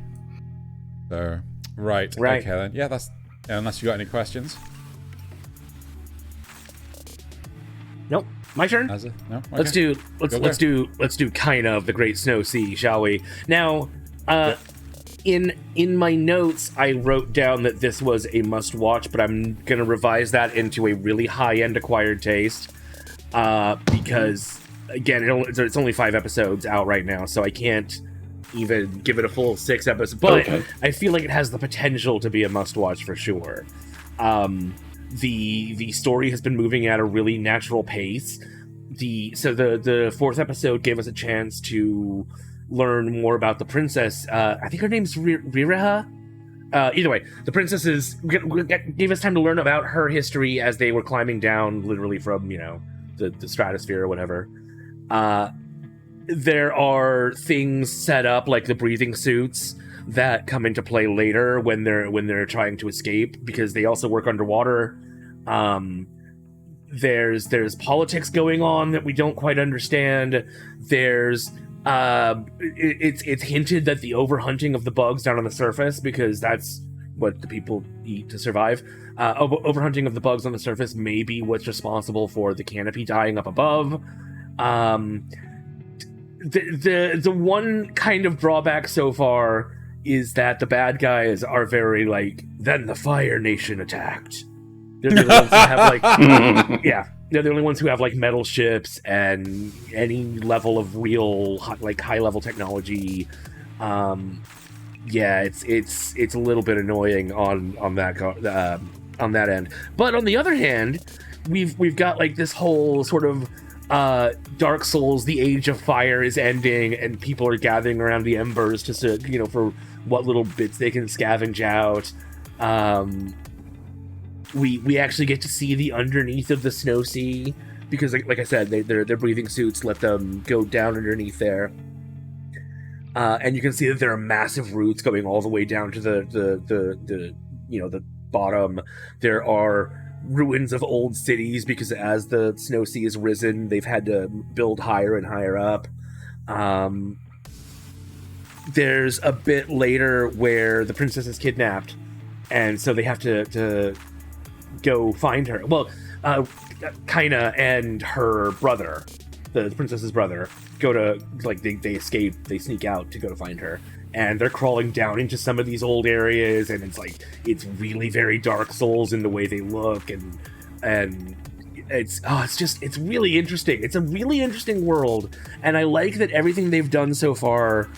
So right. Okay then. Yeah, that's unless you got any questions.
Nope. My turn.
No? Okay.
Let's do Kaina of the Great Snow Sea, shall we? Now, in my notes, I wrote down that this was a must-watch, but I'm gonna revise that into a really high-end acquired taste, because again, it's only 5 episodes out right now, so I can't even give it a full 6 episodes. But I feel like it has the potential to be a must-watch for sure. The story has been moving at a really natural pace. The 4th episode gave us a chance to learn more about the princess. I think her name's Riraha. Either way, the princesses gave us time to learn about her history as they were climbing down, literally from the stratosphere or whatever. There are things set up like the breathing suits that come into play later when they're trying to escape, because they also work underwater. There's politics going on that we don't quite understand. There's it's hinted that the overhunting of the bugs down on the surface, because that's what the people eat to survive. Overhunting of the bugs on the surface may be what's responsible for the canopy dying up above. The one kind of drawback so far is that the bad guys are very like, then the Fire Nation attacked. They're the only ones who have like, they're the only ones who have like metal ships and any level of real like high level technology. It's a little bit annoying on that end. But on the other hand, we've got like this whole sort of Dark Souls, the Age of Fire is ending, and people are gathering around the embers to for what little bits they can scavenge out. We actually get to see the underneath of the Snow Sea, because like I said, their breathing suits let them go down underneath there, and you can see that there are massive roots going all the way down to the bottom. There are ruins of old cities, because as the Snow Sea has risen, they've had to build higher and higher up. There's a bit later where the princess is kidnapped, and so they have to go find her. Well, Kaina and her brother, the princess's brother, go to they escape, they sneak out to go to find her, and they're crawling down into some of these old areas, and it's really very Dark Souls in the way they look, and it's really interesting. It's a really interesting world, and I like that everything they've done so far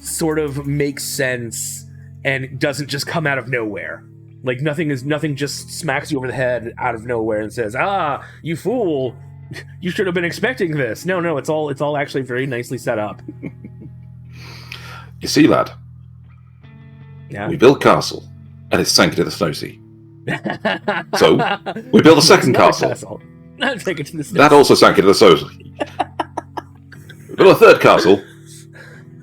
sort of makes sense and doesn't just come out of nowhere. Like nothing just smacks you over the head out of nowhere and says, you fool, you should have been expecting this. No, it's all actually very nicely set up.
You see, lad?
Yeah.
We built castle, and it's sank into the Snow Sea. So, we built a second castle.
Take it to the Snow
That also sank into the Snow Sea. We built a third castle,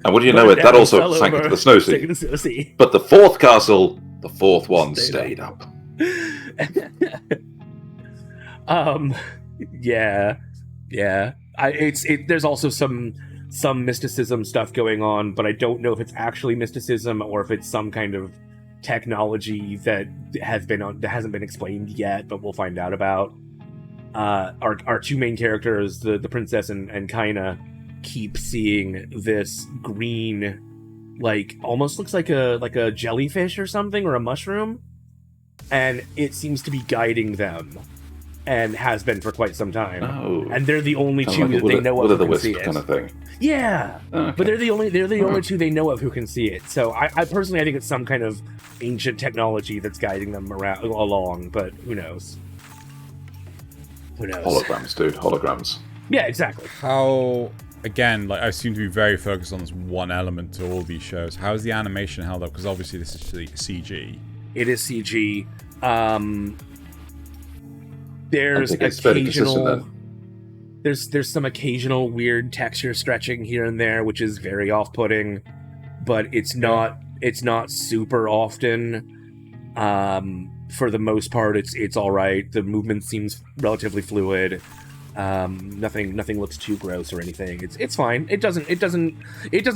and what do you know it? That also sank into the Snow Sea. But the fourth castle, the fourth one stayed up.
Yeah. There's also some mysticism stuff going on, but I don't know if it's actually mysticism or if it's some kind of technology that hasn't been explained yet, but we'll find out about. Our two main characters, the princess and Kaina, keep seeing this green, like almost looks like a jellyfish or something, or a mushroom, and it seems to be guiding them, and has been for quite some time.
Oh.
And they're the only
Kind
two
of like
that they know of who can see it.
kind of thing.
Yeah,
Okay.
but they're the only two they know of who can see it. So I personally, I think it's some kind of ancient technology that's guiding them along. But who knows? Who knows?
Holograms, dude. Holograms.
Yeah, exactly.
How, again, like I seem to be very focused on this one element to all these shows. How is the animation held up? Because obviously this is CG.
It is CG. There's
it's very consistent
occasional.
then.
There's some occasional weird texture stretching here and there, which is very off-putting, but it's not It's not super often. For the most part, it's all right. The movement seems relatively fluid. Nothing looks too gross or anything. It's fine. It doesn't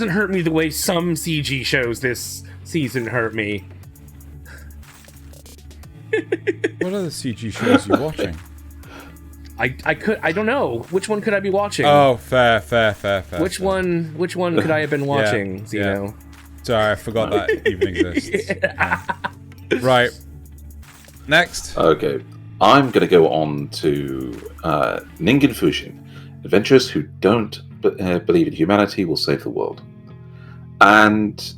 hurt me the way some CG shows this season hurt me.
What other CG shows are you watching?
I don't know. Which one could I be watching?
Oh, fair.
Which one could I have been watching, Zeno?
Yeah. Sorry, I forgot that even exists. Yeah. Right. Next.
Okay. I'm going to go on to Ningen Fushin. Adventurers who don't believe in humanity will save the world. And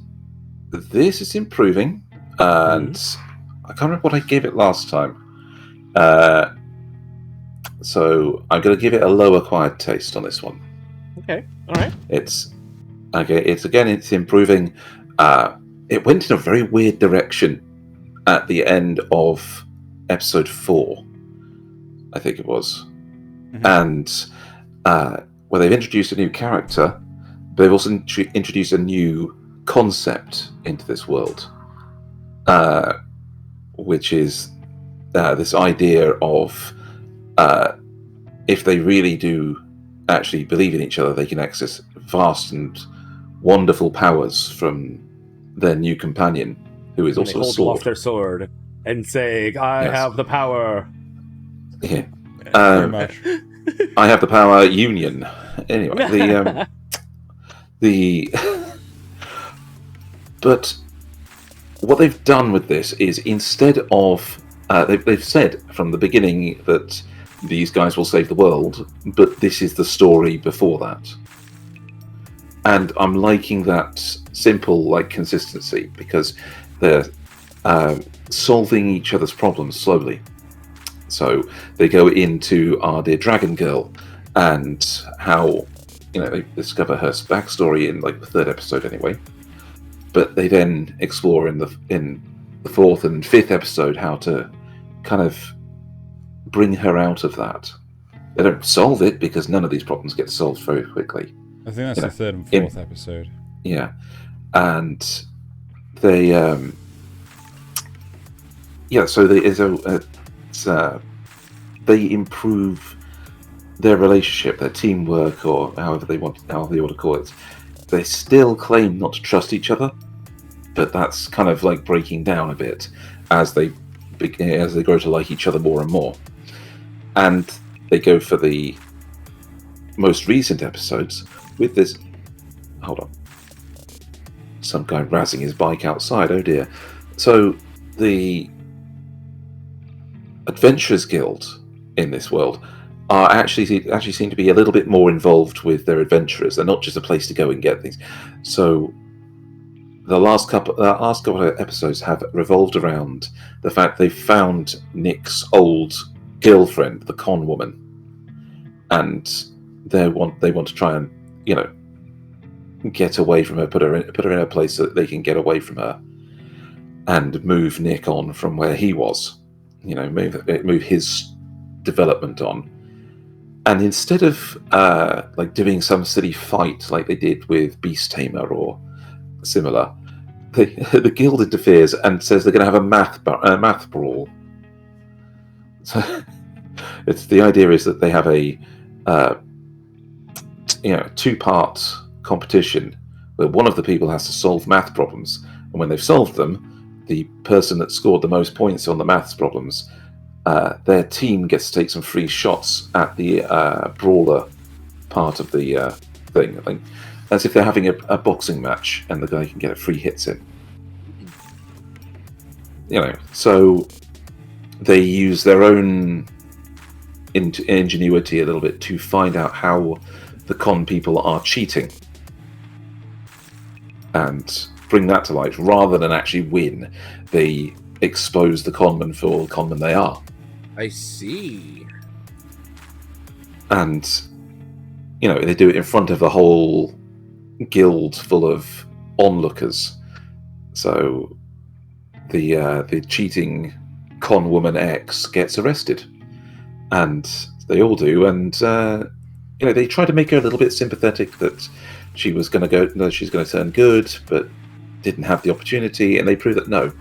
this is improving. And I can't remember what I gave it last time. So I'm going to give it a low acquired taste on this one.
Okay. All right.
It's improving. It went in a very weird direction at the end of episode 4, I think it was. Mm-hmm. And where they've introduced a new character, but they've also introduced a new concept into this world, which is this idea of if they really do actually believe in each other, they can access vast and wonderful powers from their new companion, who is also a sword.
They hold off their sword and say, I have the power.
Yeah.
Very much.
I have the power union. Anyway, but what they've done with this is, instead of they've said from the beginning that these guys will save the world, but this is the story before that. And I'm liking that simple consistency, because they're solving each other's problems slowly. So they go into our dear Dragon Girl and how they discover her backstory in the 3rd episode anyway. But they then explore in the 4th and 5th episode how to kind of bring her out of that. They don't solve it, because none of these problems get solved very quickly.
I think that's the 3rd and 4th episode.
Yeah, and they so they improve their relationship, their teamwork, or however they want to call it. They still claim not to trust each other, but that's kind of breaking down a bit as they grow to like each other more and more. And they go for the most recent episodes with this. Hold on. Some guy razzing his bike outside. Oh dear. So the Adventurers Guild in this world are actually seem to be a little bit more involved with their adventurers. They're not just a place to go and get things. So the last couple of episodes have revolved around the fact they've found Nick's old girlfriend, the con woman, and they want to try and get away from her, put her in a place so that they can get away from her and move Nick on from where he was, move his development on. And instead of doing some silly fight like they did with Beast Tamer or similar, the guild interferes and says they're going to have a math brawl. So the idea is that they have a 2-part competition where one of the people has to solve math problems, and when they've solved them, the person that scored the most points on the maths problems, their team gets to take some free shots at the brawler part of the thing. I think as if they're having a boxing match, and the guy can get free hits in. So they use their own ingenuity a little bit to find out how the con people are cheating and bring that to light. Rather than actually win, they expose the conmen for the conmen they are.
I see.
And they do it in front of a whole guild full of onlookers. So the cheating con woman X gets arrested, and they all do, and they try to make her a little bit sympathetic that she's going to turn good, but didn't have the opportunity, and they prove that no,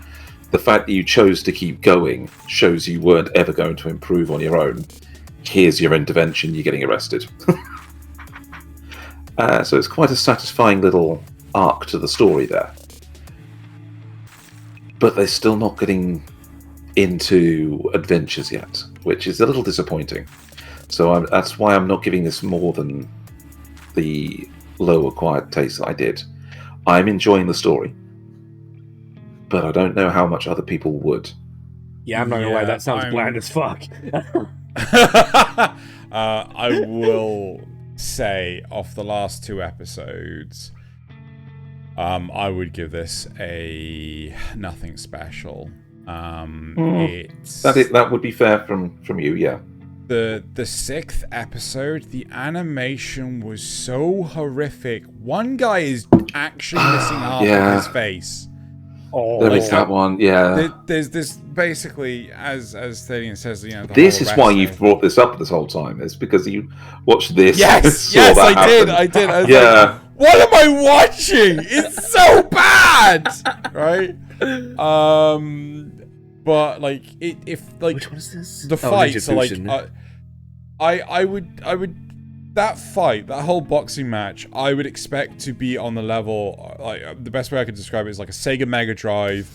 the fact that you chose to keep going shows you weren't ever going to improve on your own. Here's your intervention, you're getting arrested. So it's quite a satisfying little arc to the story there. But they're still not getting into adventures yet, which is a little disappointing. So that's why I'm not giving this more than the low acquired taste that I did. I'm enjoying the story, but I don't know how much other people would.
Yeah, I'm not gonna lie, that sounds bland as fuck.
I will say, off the last 2 episodes, I would give this a nothing special.
That would be fair from you, yeah.
The 6th episode, the animation was so horrific. One guy is actually missing half of his face.
Oh,
there is that one, yeah.
There's this basically, as Thaylien says, the
this is why you've brought this up this whole time. It's because you watched this.
Yes, I did. I was like, what am I watching? It's so bad, right? But like, if like,
which one is this?
The fights are like, I would. That fight, that whole boxing match, I would expect to be on the level, like, the best way I could describe it is like a Sega Mega Drive,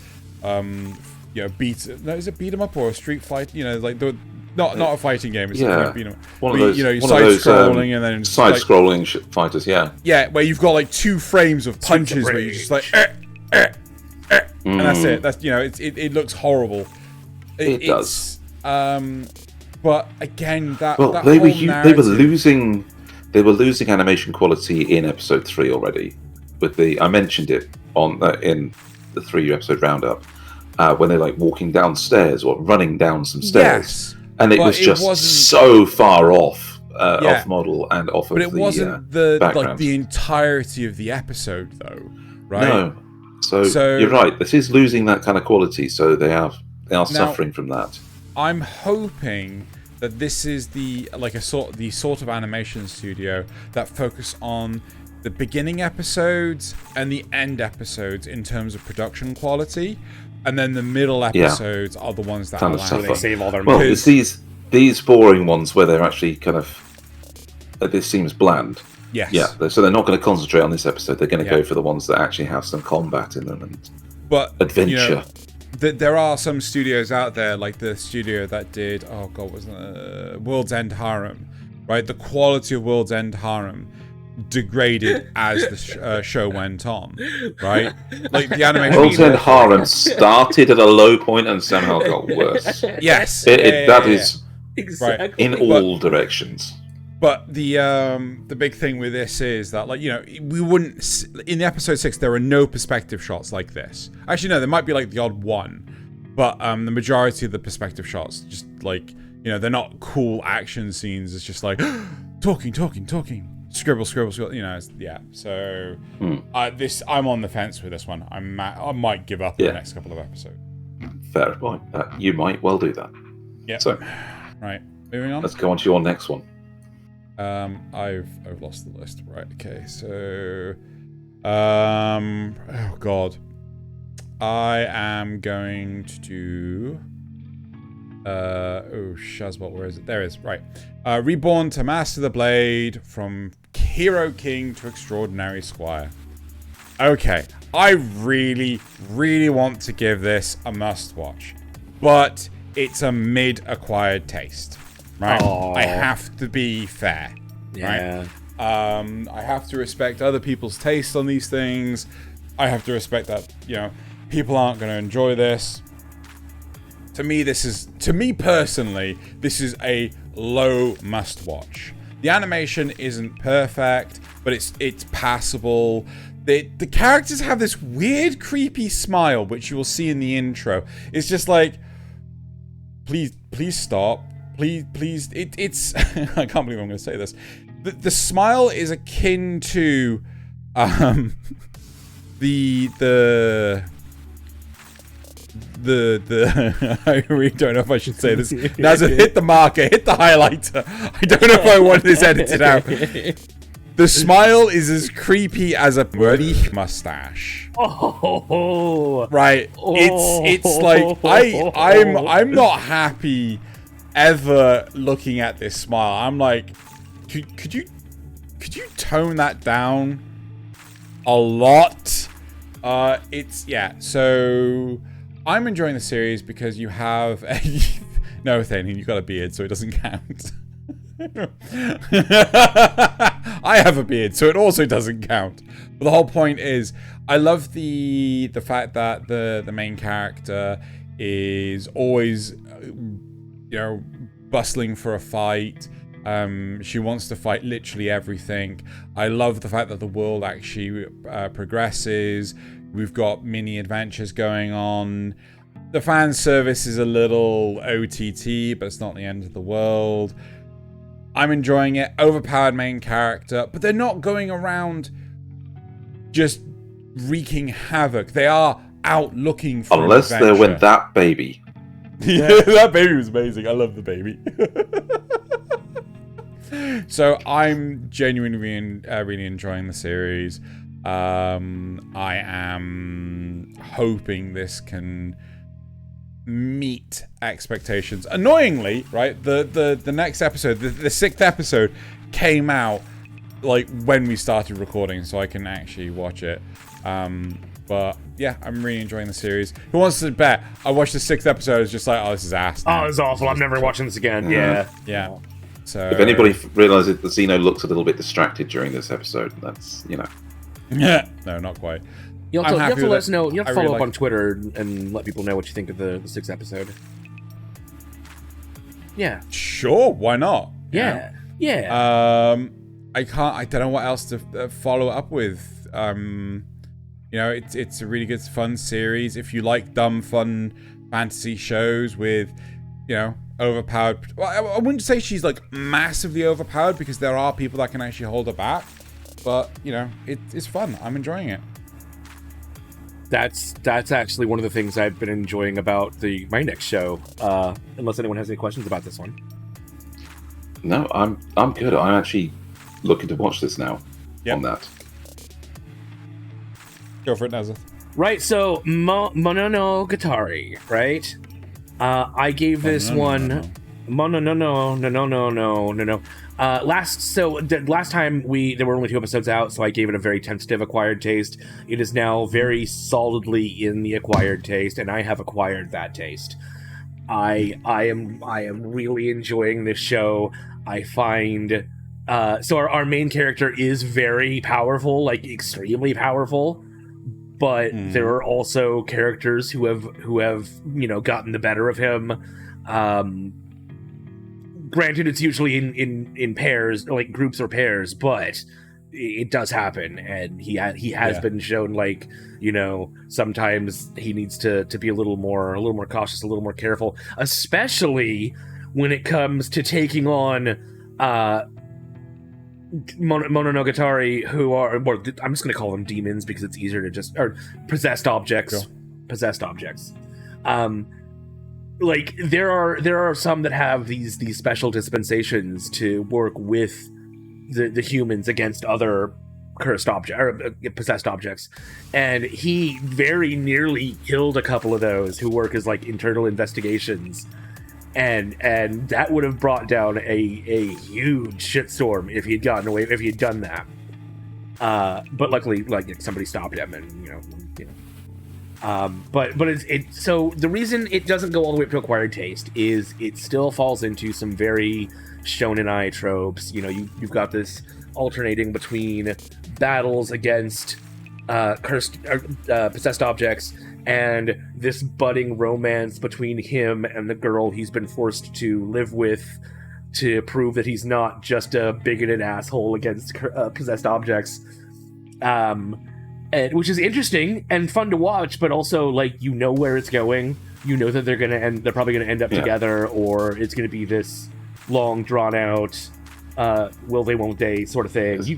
is it beat 'em up or a street fight? Like not a fighting game. It's a beat 'em up.
One of those
side-scrolling and then
side-scrolling fighters, yeah.
Yeah, where you've got like 2 frames of punches where you're just like, and that's it. That's it looks horrible.
It does.
But again,
they were losing animation quality in episode 3 already. I mentioned it in the 3 episode roundup when they're like walking downstairs or running down some stairs, and it was just so far off model and off of the background. But it wasn't
the entirety of the episode, though, right?
No. So you're right. This is losing that kind of quality. So they are suffering from that.
I'm hoping that this is the sort of animation studio that focus on the beginning episodes and the end episodes in terms of production quality, and then the middle episodes are the ones that
they save all their
money. Well, it's these boring ones where they're actually kind of this seems bland.
Yes.
Yeah. So they're not going to concentrate on this episode. They're going to go for the ones that actually have some combat in them and adventure.
There are some studios out there, like the studio that did, World's End Harem, right? The quality of World's End Harem degraded as the show went on, right? Like the animation.
World's End Harem started at a low point and somehow got worse.
Yes,
that is
exactly
in all directions.
But the big thing with this is that, like, we wouldn't in the episode 6 there are no perspective shots like this. Actually, no, there might be like the odd one, but the majority of the perspective shots just like they're not cool action scenes. It's just like talking, scribble. So I'm on the fence with this one. I might give up in the next couple of episodes.
Fair point. You might well do that.
Yeah.
So
right, moving on.
Let's go on to your next one.
I've lost the list. Right, okay, so oh god. I am going to do Shazbot, where is it? There it is, right. Reborn to Master the Blade, from Hero King to Extraordinary Squire. Okay, I really, really want to give this a must watch, but it's a mid-acquired taste. Right, I have to be fair.
Yeah.
Right? I have to respect other people's taste on these things. I have to respect that people aren't going to enjoy this. To me personally, this is a low must watch. The animation isn't perfect, but it's passable. The characters have this weird, creepy smile, which you will see in the intro. It's just like, please stop. Please, it's I can't believe I'm going to say this. The smile is akin to the I really don't know if I should say this. Nasuth, hit the marker, hit the highlighter. I don't know if I want this edited out. The smile is as creepy as a bloody mustache.
Oh,
right. It's like I'm not happy ever looking at this smile. I'm like, could you tone that down a lot? So I'm enjoying the series because you have a no, Thaylien, you got a beard, so it doesn't count. I have a beard, so it also doesn't count. But the whole point is, I love the fact that the main character is always, bustling for a fight. She wants to fight literally everything. I love the fact that the world actually progresses. We've got mini adventures going on. The fan service is a little OTT, but it's not the end of the world. I'm enjoying it. Overpowered main character, but they're not going around just wreaking havoc. They are out looking for
unless they're with that baby.
Yeah, that baby was amazing. I love the baby. So I'm genuinely really enjoying the series. I am hoping this can meet expectations. Annoyingly, right, the next episode, the 6th episode, came out like when we started recording, so I can actually watch it. But yeah, I'm really enjoying the series. Who wants to bet? I watched the 6th episode. It's just like, oh, this is ass.
Oh, it's awful. I'm never watching this again. Yeah.
So
if anybody realizes that Xeno looks a little bit distracted during this episode, that's
Yeah, no, not quite.
You have to let us know. You have to follow up on Twitter and let people know what you think of the 6th episode. Yeah.
Sure, why not?
Yeah. Yeah.
I don't know what else to follow up with. It's a really good, fun series. If you like dumb, fun fantasy shows with, overpowered. Well, I wouldn't say she's like massively overpowered because there are people that can actually hold her back. But it's fun. I'm enjoying it.
That's actually one of the things I've been enjoying about my next show. Unless anyone has any questions about this one.
No, I'm good. I'm actually looking to watch this now. On that.
Go for it, Nasuth.
Right. So Mononogatari. Right. I gave this one. No. Last time there were only 2 episodes out, so I gave it a very tentative acquired taste. It is now very solidly in the acquired taste, and I have acquired that taste. I am really enjoying this show. I find so our main character is very powerful, like extremely powerful. But there are also characters who have gotten the better of him. Granted, it's usually in pairs, like groups or pairs, but it does happen, and he has been shown sometimes he needs to be a little more cautious, a little more careful, especially when it comes to taking on Mononogatari, who are, I'm just going to call them demons because it's easier to or possessed objects. Cool. Possessed objects. There are some that have these special dispensations to work with the humans against other cursed objects or possessed objects, and he very nearly killed a couple of those who work as internal investigations. And that would have brought down a huge shitstorm if he had gotten away, if he had done that. But luckily, somebody stopped him, and but it's so the reason it doesn't go all the way up to acquired taste is it still falls into some very shonen-ai tropes. You've got this alternating between battles against cursed possessed objects, and this budding romance between him and the girl he's been forced to live with to prove that he's not just a bigoted asshole against possessed objects. Which is interesting and fun to watch, but also where it's going. That they're probably gonna end up together, or it's gonna be this long drawn out will they won't they sort of thing. That's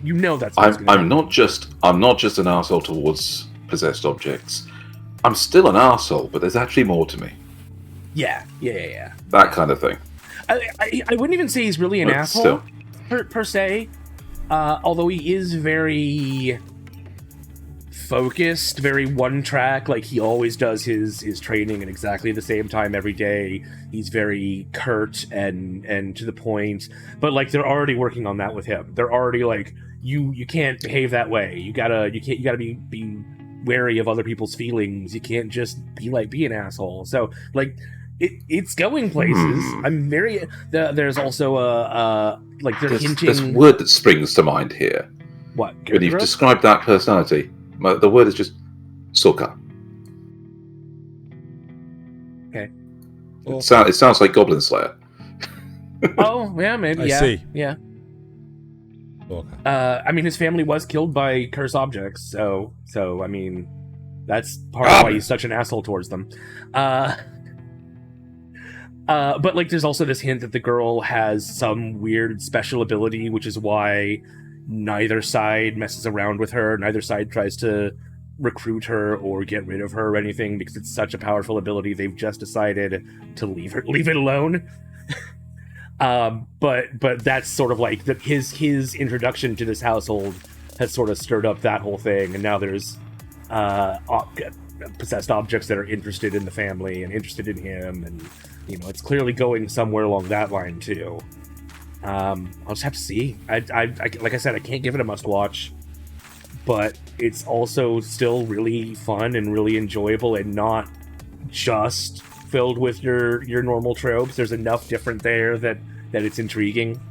what
I'm not just an arsehole towards possessed objects. I'm still an arsehole, but there's actually more to me.
Yeah.
That kind of thing.
I wouldn't even say he's really an asshole per se. Although he is very focused, very one track, like he always does his training at exactly the same time every day. He's very curt and to the point, but like they're already working on that with him. They're already like, you can't behave that way. You gotta be wary of other people's feelings. You can't just be an asshole. So like it's going places. I'm very there's also they're hinting.
There's a word that springs to mind here.
What?
When you've described that personality, the word is just Soka.
Okay.
It sounds like Goblin Slayer.
Oh, yeah, maybe.
I see.
Yeah.
Okay.
I mean, his family was killed by curse objects, so I mean, that's part of why he's such an asshole towards them. But like, there's also this hint that the girl has some weird special ability, which is why neither side messes around with her. Neither side tries to recruit her or get rid of her or anything, because it's such a powerful ability. They've just decided to leave it alone. But that's sort of like his introduction to this household has sort of stirred up that whole thing, and now there's possessed objects that are interested in the family and interested in him, and it's clearly going somewhere along that line too. I'll just have to see. I like I said, I can't give it a must watch, but it's also still really fun and really enjoyable, and not just filled with your normal tropes. There's enough different there that it's intriguing.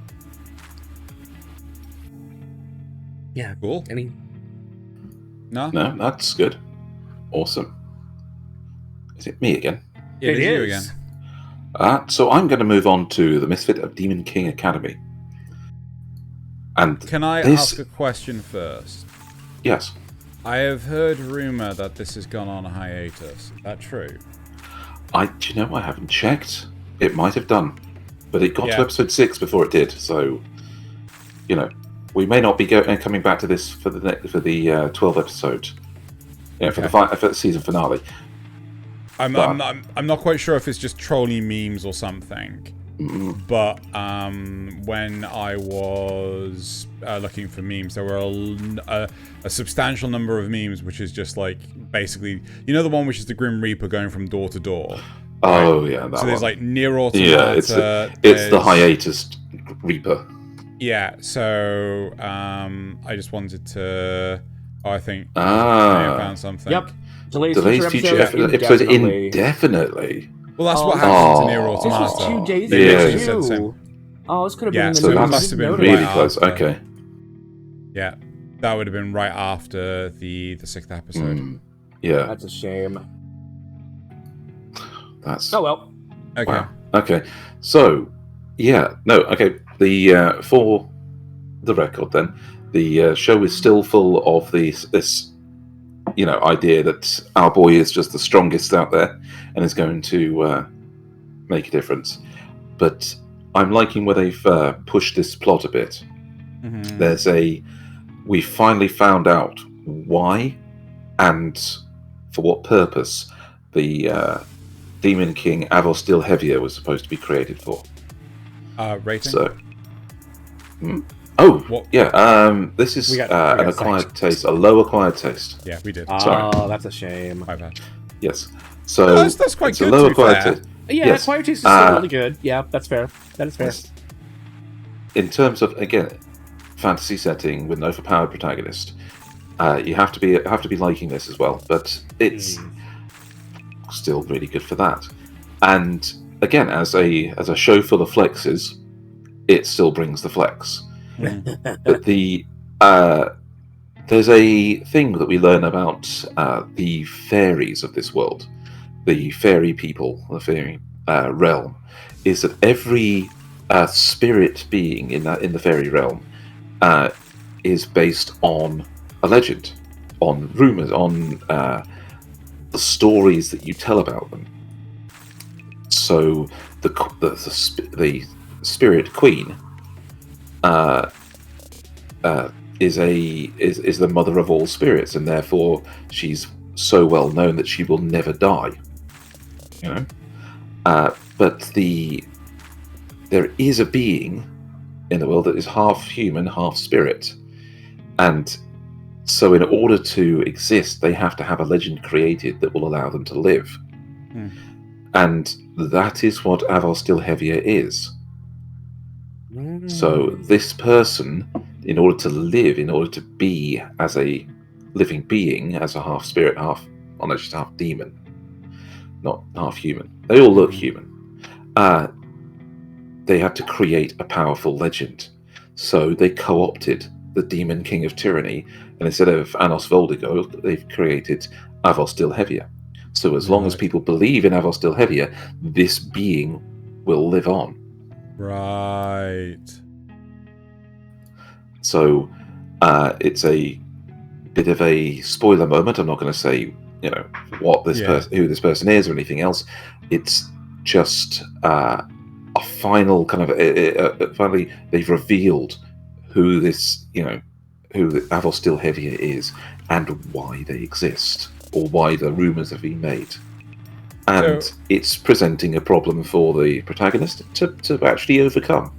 Yeah.
Cool. No,
that's good. Awesome. Is it me again?
It is you again.
So I'm going to move on to the Misfit of Demon King Academy. And
can I ask a question first?
Yes.
I have heard rumor that this has gone on a hiatus. Is that true?
I haven't checked. It might have done, but it got to episode 6 before it did. So, we may not be coming back to this for the 12 episode. For the season finale.
I'm not quite sure if it's just trolly memes or something. But when I was looking for memes, there were a substantial number of memes, which is just like basically, the one which is the Grim Reaper going from door to door.
Oh right? Yeah, that
so there's
one.
like Nier Automata.
Yeah, it's the hiatus Reaper.
Yeah, so I just wanted to. I think
I
found something.
Yep. Delayed
future episode indefinitely.
Well, that's what happened to Nier Automata.
This was 2 days
ago.
Oh, this could have been in the
so
news.
that must have been really close. Okay.
Yeah, that would have been right after the 6th episode.
Yeah. That's a shame.
That's...
Oh, well.
Okay.
Wow. Okay. So, okay. For the record then, the show is still full of this idea that our boy is just the strongest out there and is going to make a difference. But I'm liking where they've pushed this plot a bit. Mm-hmm. We finally found out why and for what purpose the Demon King Avos Still Heavier was supposed to be created for.
Rating?
So, this is an
acquired
taste, a low acquired taste.
Yeah, we did.
Oh, that's a shame.
My bad.
Yes. So
that's quite good.
A low acquired taste.
Yeah, yes. Acquired taste is still really good. Yeah, that's fair. That is fair.
Yes. In terms of, again, fantasy setting with an overpowered protagonist, you have to be liking this as well. But it's still really good for that. And again, as a show full of flexes, it still brings the flex. But there's a thing that we learn about the fairies of this world, the fairy people, the fairy realm, is that every spirit being in the fairy realm is based on a legend, on rumors, on the stories that you tell about them. So the spirit queen is the mother of all spirits, and therefore she's so well known that she will never die. But there is a being in the world that is half human, half spirit. And so in order to exist, they have to have a legend created that will allow them to live. And that is what Avos Still Heavier is. So this person, in order to live, in order to be as a living being, as a half spirit, half demon, not half human. They all look human. They had to create a powerful legend. So they co-opted the Demon King of Tyranny, and instead of Anos Voldigo, they've created Avos Still Heavier. So as long as people believe in Avos Still Heavier, this being will live on.
Right.
So it's a bit of a spoiler moment. I'm not going to say, what this who this person is or anything else. It's just a final kind of finally they've revealed who this, who the Avos Still Heavier is and why they exist, or why the rumors have been made. And it's presenting a problem for the protagonist to actually overcome.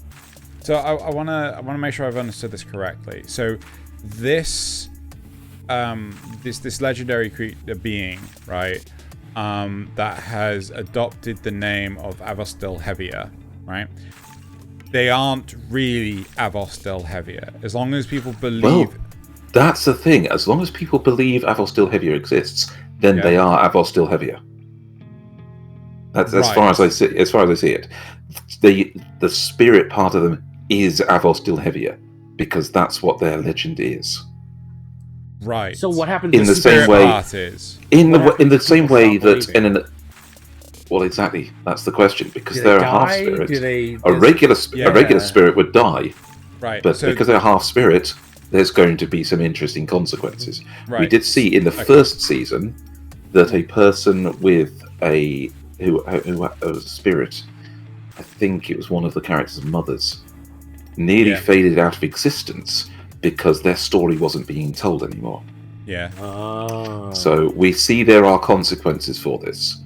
So I want to make sure I've understood this correctly. So this this legendary being, right, that has adopted the name of Avos Still Heavier, right? They aren't really Avos Still Heavier. As long as people believe...
Well, that's the thing. As long as people believe Avos Still Heavier exists, then they are Avos Still Heavier. That's as far as I see it. The spirit part of them is Avos Still Heavier, because that's what their legend is.
Right.
So what happens
in the same way? In the same way that well, exactly. That's the question, because they're a half spirit. A regular spirit would die,
right?
But because they're half spirit, there's going to be some interesting consequences.
Right.
We did see in the first season that a person with a spirit, I think it was one of the characters' mothers, nearly faded out of existence because their story wasn't being told anymore.
Yeah.
So we see there are consequences for this.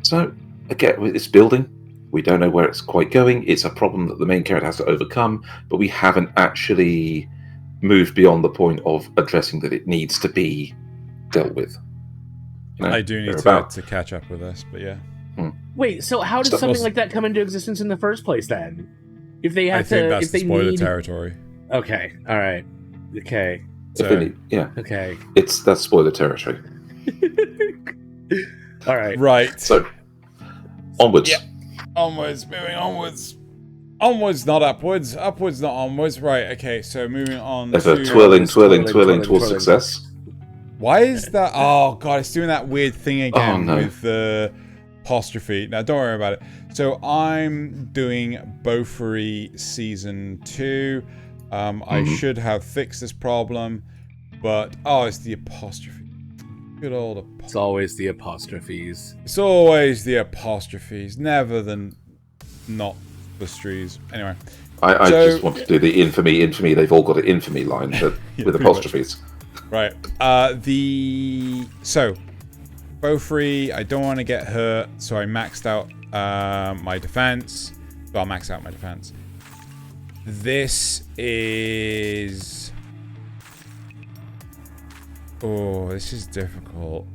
So again, it's building. We don't know where it's quite going. It's a problem that the main character has to overcome, but we haven't actually moved beyond the point of addressing that it needs to be dealt with.
I do need to catch up with this, but yeah.
Wait, so how does something like that come into existence in the first place then? If they have
think that's the spoiler territory.
Okay, all right, okay.
So,
okay.
That's spoiler territory.
All right.
Right.
So onwards.
Yeah. Onwards. Moving onwards. Onwards, not upwards. Upwards, not onwards. Right. Okay. So moving on.
There's a twirling towards success.
Why is that? Oh god, it's doing that weird thing again with the apostrophe. Now don't worry about it. So I'm doing BOFURI season 2. I should have fixed this problem, but it's the apostrophe. Good old apostrophe.
It's always the apostrophes.
It's always the apostrophes, never the not the strees. Anyway,
I just want to do the infamy. They've all got an infamy line, but with apostrophes.
Right. So BOFURI, I don't want to get hurt, so I maxed out my defense. So I'll max out my defense. This is... this is difficult.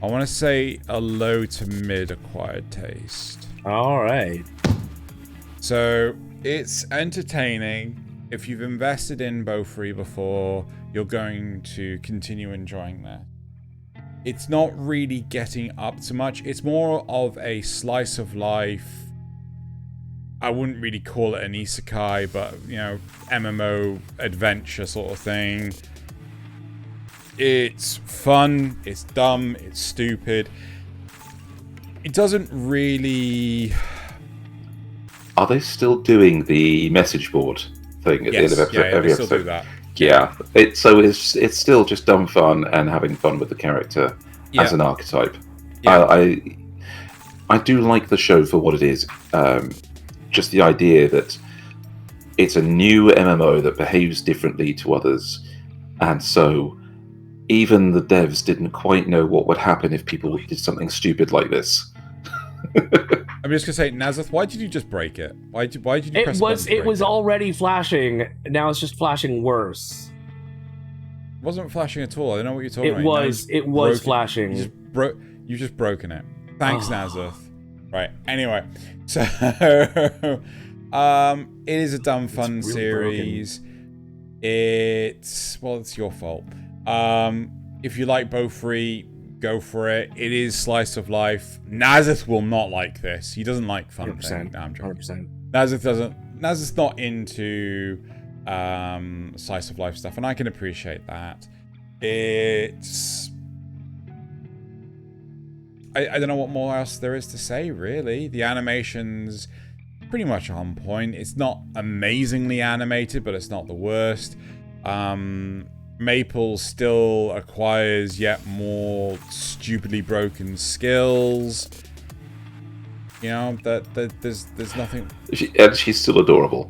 I want to say a low to mid acquired taste.
All right.
So it's entertaining. If you've invested in BOFURI before, you're going to continue enjoying that. It's not really getting up to much. It's more of a slice of life. I wouldn't really call it an isekai, but, MMO adventure sort of thing. It's fun, it's dumb, it's stupid. It doesn't really...
Are they still doing the message board thing at the end of every episode?
Still do that.
Yeah, it's still just dumb fun and having fun with the character as an archetype. Yeah. I do like the show for what it is. Just the idea that it's a new MMO that behaves differently to others, and so even the devs didn't quite know what would happen if people did something stupid like this.
I'm just gonna say, Nasuth, why did you just break it? Why did you press the button to
It
break
was already flashing. Now it's just flashing worse.
It wasn't flashing at all. I don't know what you're talking about.
It was flashing.
You just broken it. Thanks, Nasuth. Right. Anyway, so it is a dumb fun
really
series. It's your fault. If you like BOFURI, go for it. It is slice of life. Nasuth will not like this. He doesn't like fun things. No, I'm joking.
100%.
Nasuth doesn't. Nasuth's not into slice of life stuff, and I can appreciate that. It's. I don't know what more else there is to say, really. The animation's pretty much on point. It's not amazingly animated, but it's not the worst. Maple still acquires yet more stupidly broken skills. You know, there's nothing...
And she's still adorable.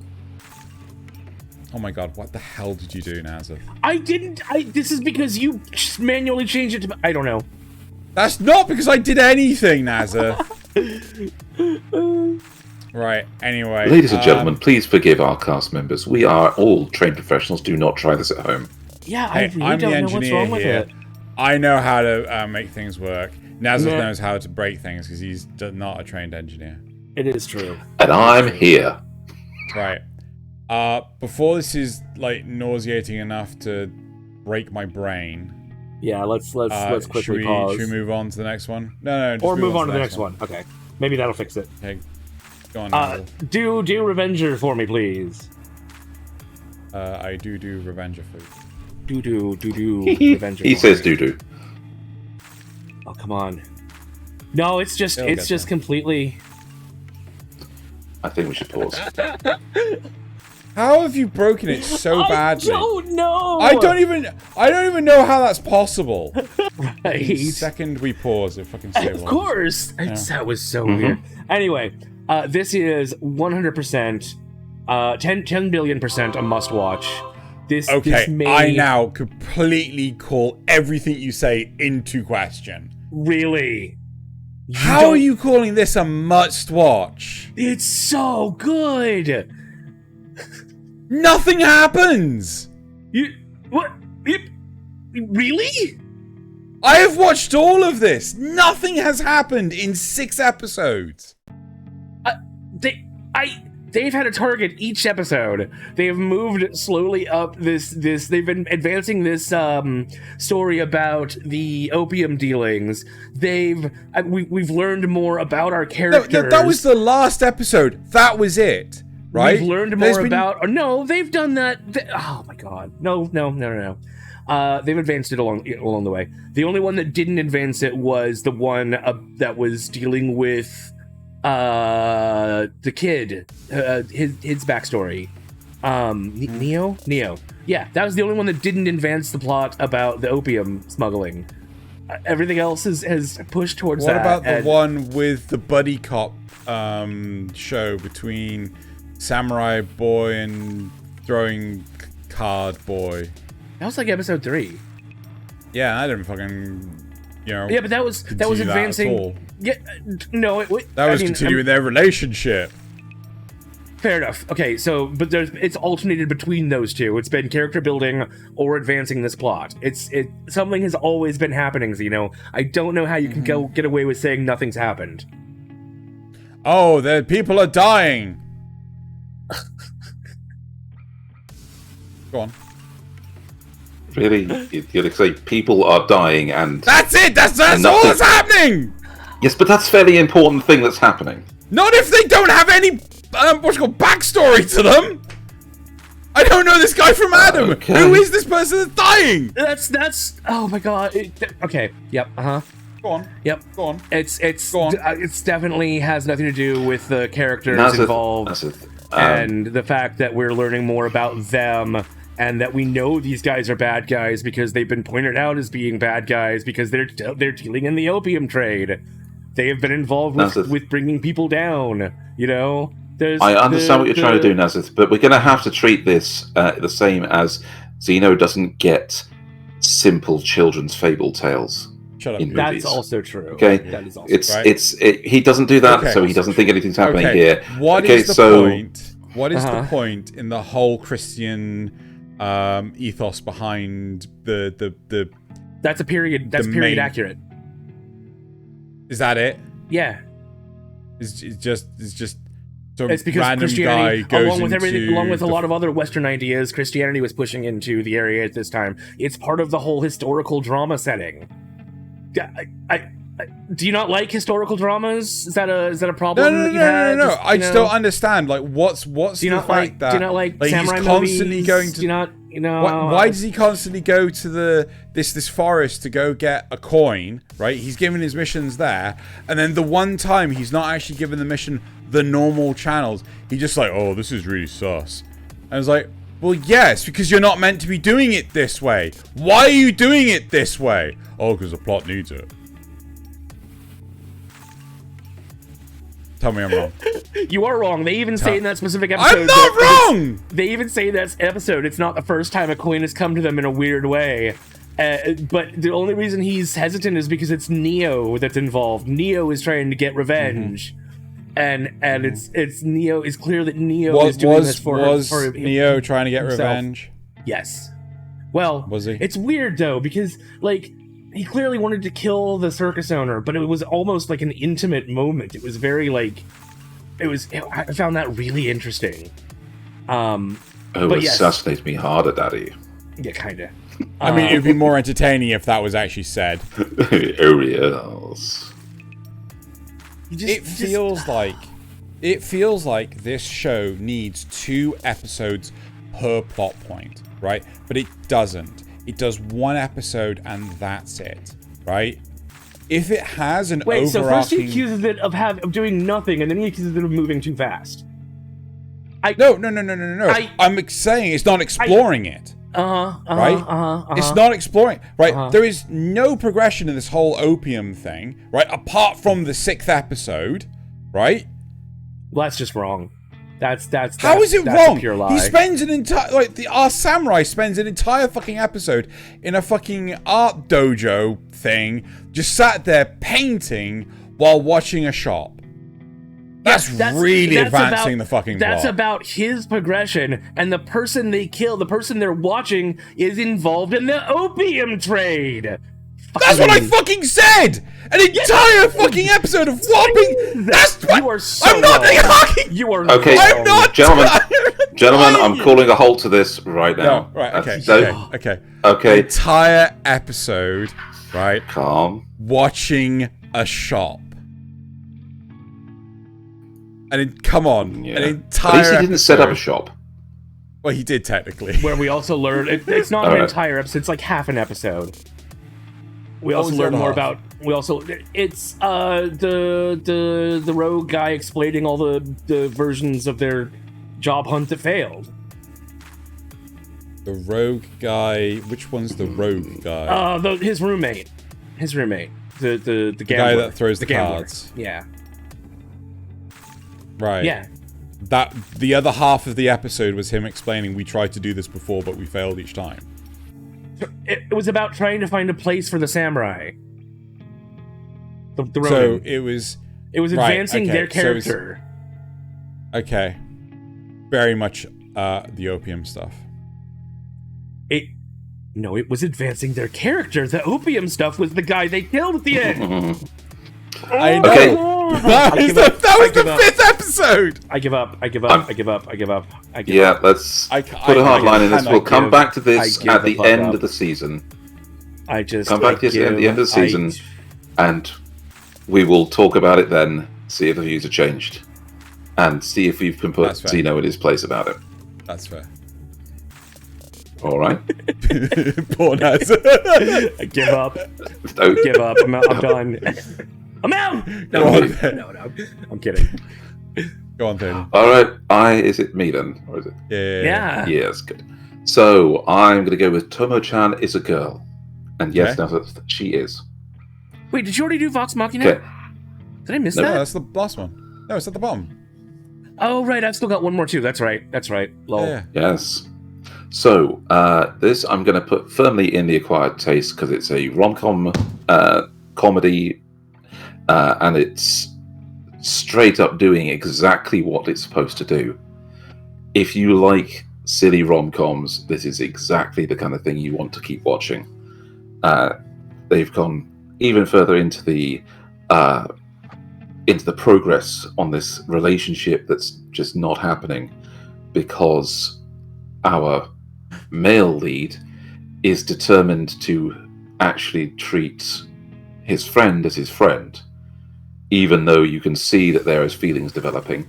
Oh my god, what the hell did you do, Nasuth?
I didn't... This is because you manually changed it to... I don't know.
That's not because I did anything, Nasuth. Right, anyway.
Ladies and gentlemen, please forgive our cast members. We are all trained professionals. Do not try this at home.
Yeah,
hey,
I really
I'm
don't
the
know what's
engineer
wrong with
here.
it.
I know how to make things work. Nasuth knows how to break things because he's not a trained engineer.
It is true.
And I'm here.
Right. Before this is like nauseating enough to break my brain.
Yeah, let's quickly pause.
Should we move on to the next one? No, just
or move on to the next one. Okay, maybe that'll fix it.
Okay, go on.
Do Revenger for me, please.
I do Revenger for you.
Do Revenger.
He says do.
Oh, come on. No, it's just completely.
I think we should pause.
How have you broken it so badly?
I don't know.
I don't even know how that's possible.
Right.
The second we pause, it fucking stays.
Of course. Yeah. That was so weird. Anyway, this is 100%, 10 billion% a must-watch. This
I now completely call everything you say into question.
Really?
How are you calling this a must-watch?
It's so good.
Nothing happens.
What? Really?
I have watched all of this. Nothing has happened in 6 episodes.
They've had a target each episode. They have moved slowly up this. They've been advancing this story about the opium dealings. We've learned more about our characters.
No, that was the last episode. That was it. Right?
We've learned more about... No, they've done that... Oh, my God. No. They've advanced it along the way. The only one that didn't advance it was the one that was dealing with the kid, his backstory. Neo? Yeah, that was the only one that didn't advance the plot about the opium smuggling. Everything else has pushed towards that.
What about the one with the buddy cop show between... Samurai Boy and Throwing Card Boy?
That was like episode 3.
Yeah, I didn't fucking,
Yeah, but that was advancing. Yeah, no,
that was continuing their relationship.
Fair enough. Okay, so it's alternated between those two. It's been character building or advancing this plot. Something has always been happening. So, I don't know how you can get away with saying nothing's happened.
Oh, the people are dying. Go on.
Really? You'd say people are dying and...
That's it! That's all that's happening!
Yes, but that's a fairly important thing that's happening.
Not if they don't have any, backstory to them! I don't know this guy from Adam! Okay. Who is this person that's dying?
That's... Oh my god. Okay. Yep. Uh-huh.
Go on.
Yep.
Go on.
It's definitely has nothing to do with the characters involved. And the fact that we're learning more about them, and that we know these guys are bad guys because they've been pointed out as being bad guys because they're dealing in the opium trade. They have been involved with bringing people down. I
understand what you're trying to do, Nasuth, but we're going to have to treat this the same as Xeno doesn't get simple children's fable tales.
Shut up.
in
That's
movies.
also true.
Okay,
That is also
he doesn't do that,
Okay.
so he doesn't think anything's happening
Okay.
here.
What
okay,
is the
so
point? What is the point in the whole Christian ethos behind the?
That's a period. That's period accurate.
Is that it?
Yeah.
It's just some
It's because
random
Christianity,
guy goes
along with everything, along with a
into
lot of other Western ideas, Christianity was pushing into the area at this time. It's part of the whole historical drama setting. Do you not like historical dramas? Is that a problem?
No. I just don't understand. Like, what's the fact that?
Do you not like samurai
he's constantly
movies?
going to?
Do you not?
Why does he constantly go to this forest to go get a coin? Right, he's given his missions there, and then the one time he's not actually given the mission the normal channels, he just like, oh, this is really sus. And I was like, well, yes, because you're not meant to be doing it this way. Why are you doing it this way? Oh, because the plot needs it. Tell me I'm wrong.
You are wrong. They even say in that specific episode.
I'm not wrong!
They even say in that episode it's not the first time a coin has come to them in a weird way. But the only reason he's hesitant is because it's Neo that's involved. Neo is trying to get revenge. And it's Neo. It's clear that Neo is doing this for
Neo trying to get
himself.
revenge?
Yes. Well,
was he?
It's weird though because like he clearly wanted to kill the circus owner, but it was almost like an intimate moment. It was very like I found that really interesting.
Assassinate me harder, Daddy.
Yeah, kind of.
I mean, it would be more entertaining if that was actually said.
Oh yes.
It feels like this show needs 2 episodes per plot point, right? But it doesn't. It does 1 episode and that's it, right? If it has an overarching...
so first he accuses it of doing nothing, and then he accuses it of moving too fast.
No. I'm saying it's not exploring it. It's not exploring, right? There is no progression in this whole opium thing, right? Apart from the 6th episode, right?
Well, that's just wrong. That's
How is it wrong?
A pure lie.
He spends an entire our samurai spends an entire fucking episode in a fucking art dojo thing, just sat there painting while watching a shop. That's really advancing the fucking plot.
That's about his progression, and the person they kill, the person they're watching, is involved in the opium trade.
That's what I fucking said! An entire fucking episode of whopping. That's what
you are so
I'm not talking.
You are
okay.
wrong.
I'm not,
gentlemen. I'm calling a halt to this right now.
No, right. Okay.
Okay.
Entire episode, right?
Calm.
Watching a shop. Come on,
Yeah.
an entire.
At least he didn't set up a shop.
Well, he did technically.
Where we also learn it's not an entire episode; it's like half an episode. We also learn more about. It's the rogue guy explaining all the versions of their job hunt that failed.
The rogue guy. Which one's the rogue guy?
His roommate. The
guy that throws the
gambler.
cards.
Yeah.
Right.
Yeah.
That the other half of the episode was him explaining we tried to do this before, but we failed each time.
It was about trying to find a place for the samurai. The Ronin.
So it was
advancing their character.
Okay. Very much the opium stuff.
It was advancing their character. The opium stuff was the guy they killed at the end.
I know.
Okay.
That was the 5th episode.
I give up.
Yeah, let's put a hard line in this. We'll come back to this at the end of the season. Come back to this at the end of the season, and we will talk about it then. See if the views have changed, and see if we can put Zeno in his place about it.
That's fair.
All right.
Poor Naz.
I give up. Give up. I'm done. I'm out. No. I'm kidding.
Go on, Thaylien.
All right. Is it me then, or is it?
Yeah.
Yes, good. So I'm going to go with Tomo-chan Is a girl, and yes, she is.
Wait, did you already do Vox Machina?
Okay.
Did I miss
No,
that?
that's the last one. No, it's at the bottom.
Oh, right. I've still got one more too. That's right. Lol.
Yeah.
Yes. So this I'm going to put firmly in the acquired taste because it's a rom-com comedy, and it's straight up doing exactly what it's supposed to do. If you like silly rom-coms, this is exactly the kind of thing you want to keep watching. They've gone even further into the progress on this relationship that's just not happening because our male lead is determined to actually treat his friend as his friend, even though you can see that there is feelings developing,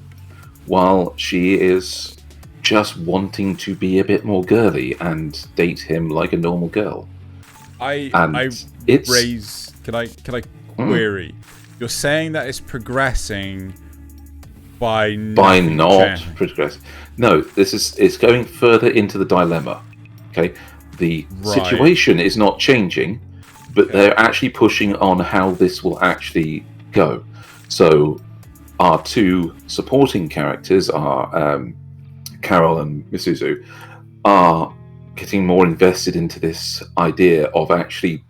while she is just wanting to be a bit more girly and date him like a normal girl.
Can I query? You're saying that it's progressing by
not progressing. No, it's going further into the dilemma. Okay, the situation is not changing, but they're actually pushing on how this will actually go. So our two supporting characters are Carol and Misuzu are getting more invested into this idea of actually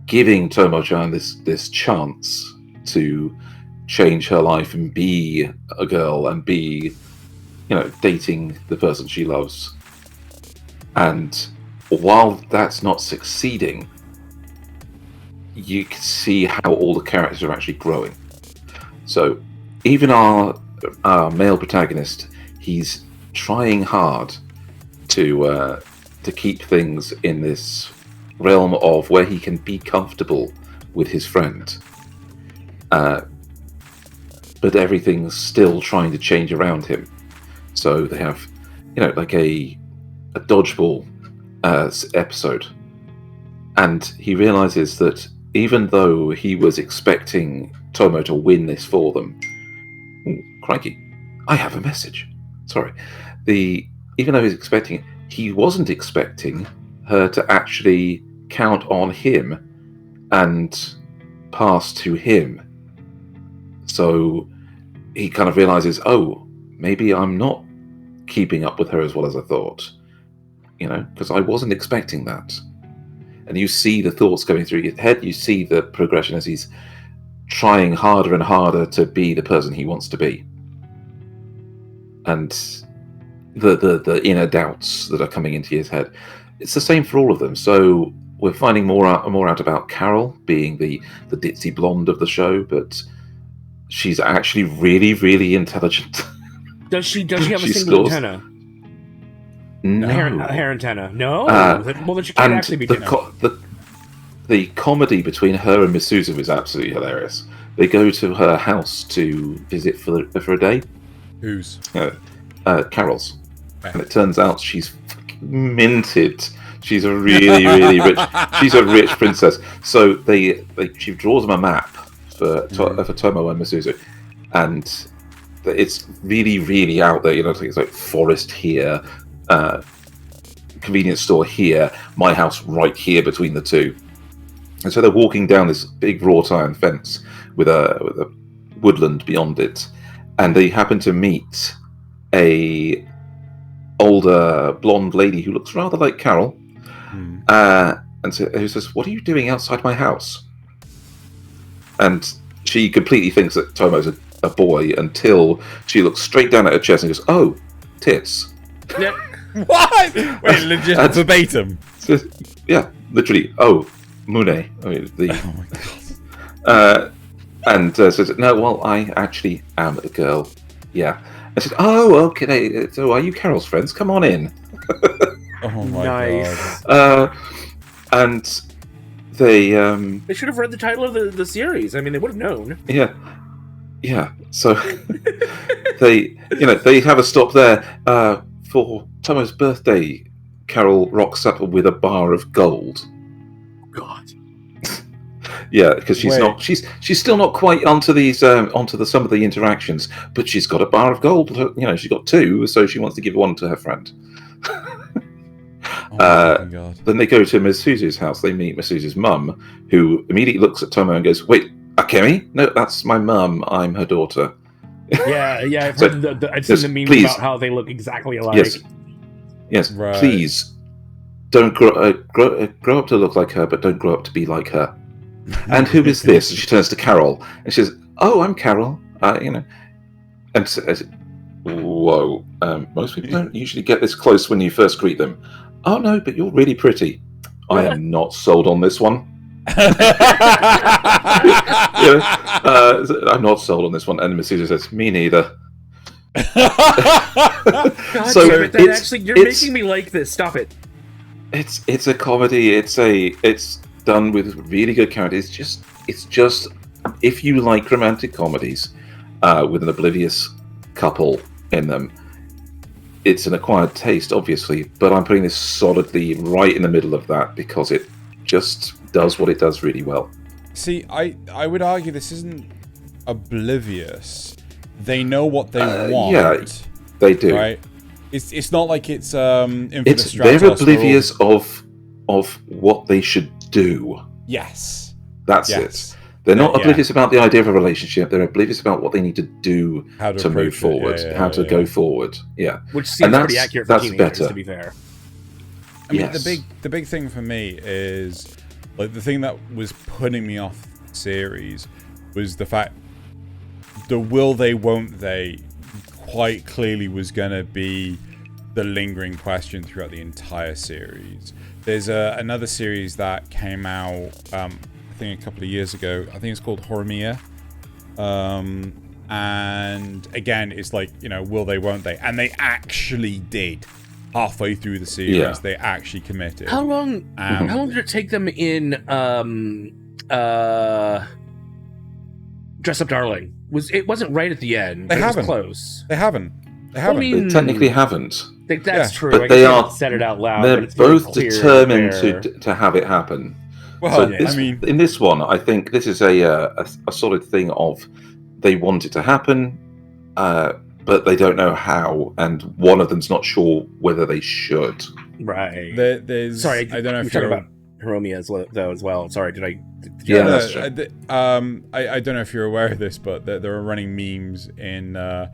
giving Tomo-chan this chance to change her life and be a girl and be, dating the person she loves. And while that's not succeeding, you can see how all the characters are actually growing. So even our male protagonist, he's trying hard to keep things in this realm of where he can be comfortable with his friend, but everything's still trying to change around him. So they have, like a dodgeball episode, and he realizes that even though he was expecting Tomo to win this for them, crikey, I have a message. Sorry, even though he's expecting it, he wasn't expecting her to actually count on him and pass to him. So he kind of realizes, oh, maybe I'm not keeping up with her as well as I thought, because I wasn't expecting that. And you see the thoughts going through his head, you see the progression as he's trying harder and harder to be the person he wants to be. And the inner doubts that are coming into his head. It's the same for all of them. So we're finding more out about Carol being the ditzy blonde of the show, but she's actually really, really intelligent.
Does she have a single antenna?
No.
A hair antenna? No? Well, then she can't actually be
the comedy between her and Misuzu is absolutely hilarious. They go to her house to visit for a day.
Whose?
Carol's. And it turns out she's fucking minted. She's a really, really rich. She's a rich princess. So she draws them a map for Tomo and Misuzu, and it's really, really out there. Things like forest here, convenience store here, my house right here between the two. And so they're walking down this big wrought iron fence with a woodland beyond it, and they happen to meet a older blonde lady who looks rather like Carol, and so, who says, "What are you doing outside my house?" And she completely thinks that Tomo's a boy until she looks straight down at her chest and goes, "Oh, tits."
Yeah.
What? Wait, legit verbatim?
Yeah, literally. Oh, Mune. I mean,
oh my god.
And says, "No, well, I actually am a girl." Yeah. I said, "Oh, okay. So, are you Carol's friends? Come on in."
Oh my
god.
And they
should have read the title of the series. I mean, they would have known.
Yeah. So they have a stop there for Tomo's birthday. Carol rocks up with a bar of gold.
God.
Yeah, because she's still not quite onto some of the interactions, but she's got a bar of gold. She's got two, so she wants to give one to her friend.
Oh my God.
Then they go to Misuzu's house. They meet Misuzu's mum, who immediately looks at Tomo and goes, "Wait, Akemi? No, that's my mum. I'm her daughter."
Yeah. I've heard I've seen the memes about how they look exactly alike.
Yes.
Right.
Please don't grow up to look like her, but don't grow up to be like her. And who is this? And she turns to Carol, and she says, "Oh, I'm Carol. And says, "Whoa, most people don't usually get this close when you first greet them. Oh no, but you're really pretty. I am not sold on this one. I'm not sold on this one." And Masuda says, "Me neither."
God
So
damn it, you're making me like this. Stop it.
It's a comedy. It's done with really good characters. It's just if you like romantic comedies with an oblivious couple in them, it's an acquired taste, obviously. But I'm putting this solidly right in the middle of that because it just does what it does really well.
See, I would argue this isn't oblivious. They know what they want.
Yeah, they do.
Right? It's not like it's Infinite
they're oblivious of what they should do.
Yes.
That's it. They're not oblivious about the idea of a relationship. They're oblivious about what they need to do to move forward, how to go forward. Yeah,
which seems pretty accurate for teenagers, to be fair.
I mean, the big thing for me is like the thing that was putting me off the series was the fact the will they, won't they quite clearly was going to be the lingering question throughout the entire series. There's another series that came out, I think a couple of years ago. I think it's called Horimiya. And again, it's like, will they, won't they? And they actually did. Halfway through the series, they actually committed.
How long did it take them in Dress Up Darling? It wasn't right at the end.
They haven't.
It was close.
They haven't.
I mean,
they technically haven't.
That's true.
But
they are said it out loud.
They're both determined to have it happen.
Well,
so in this one, I think this is a solid thing of they want it to happen, but they don't know how, and one of them's not sure whether they should.
Right.
Sorry, I don't know if you're
talking about Hiromiya as well. Sorry, did I?
That's true.
I don't know if you're aware of this, but there are running memes in the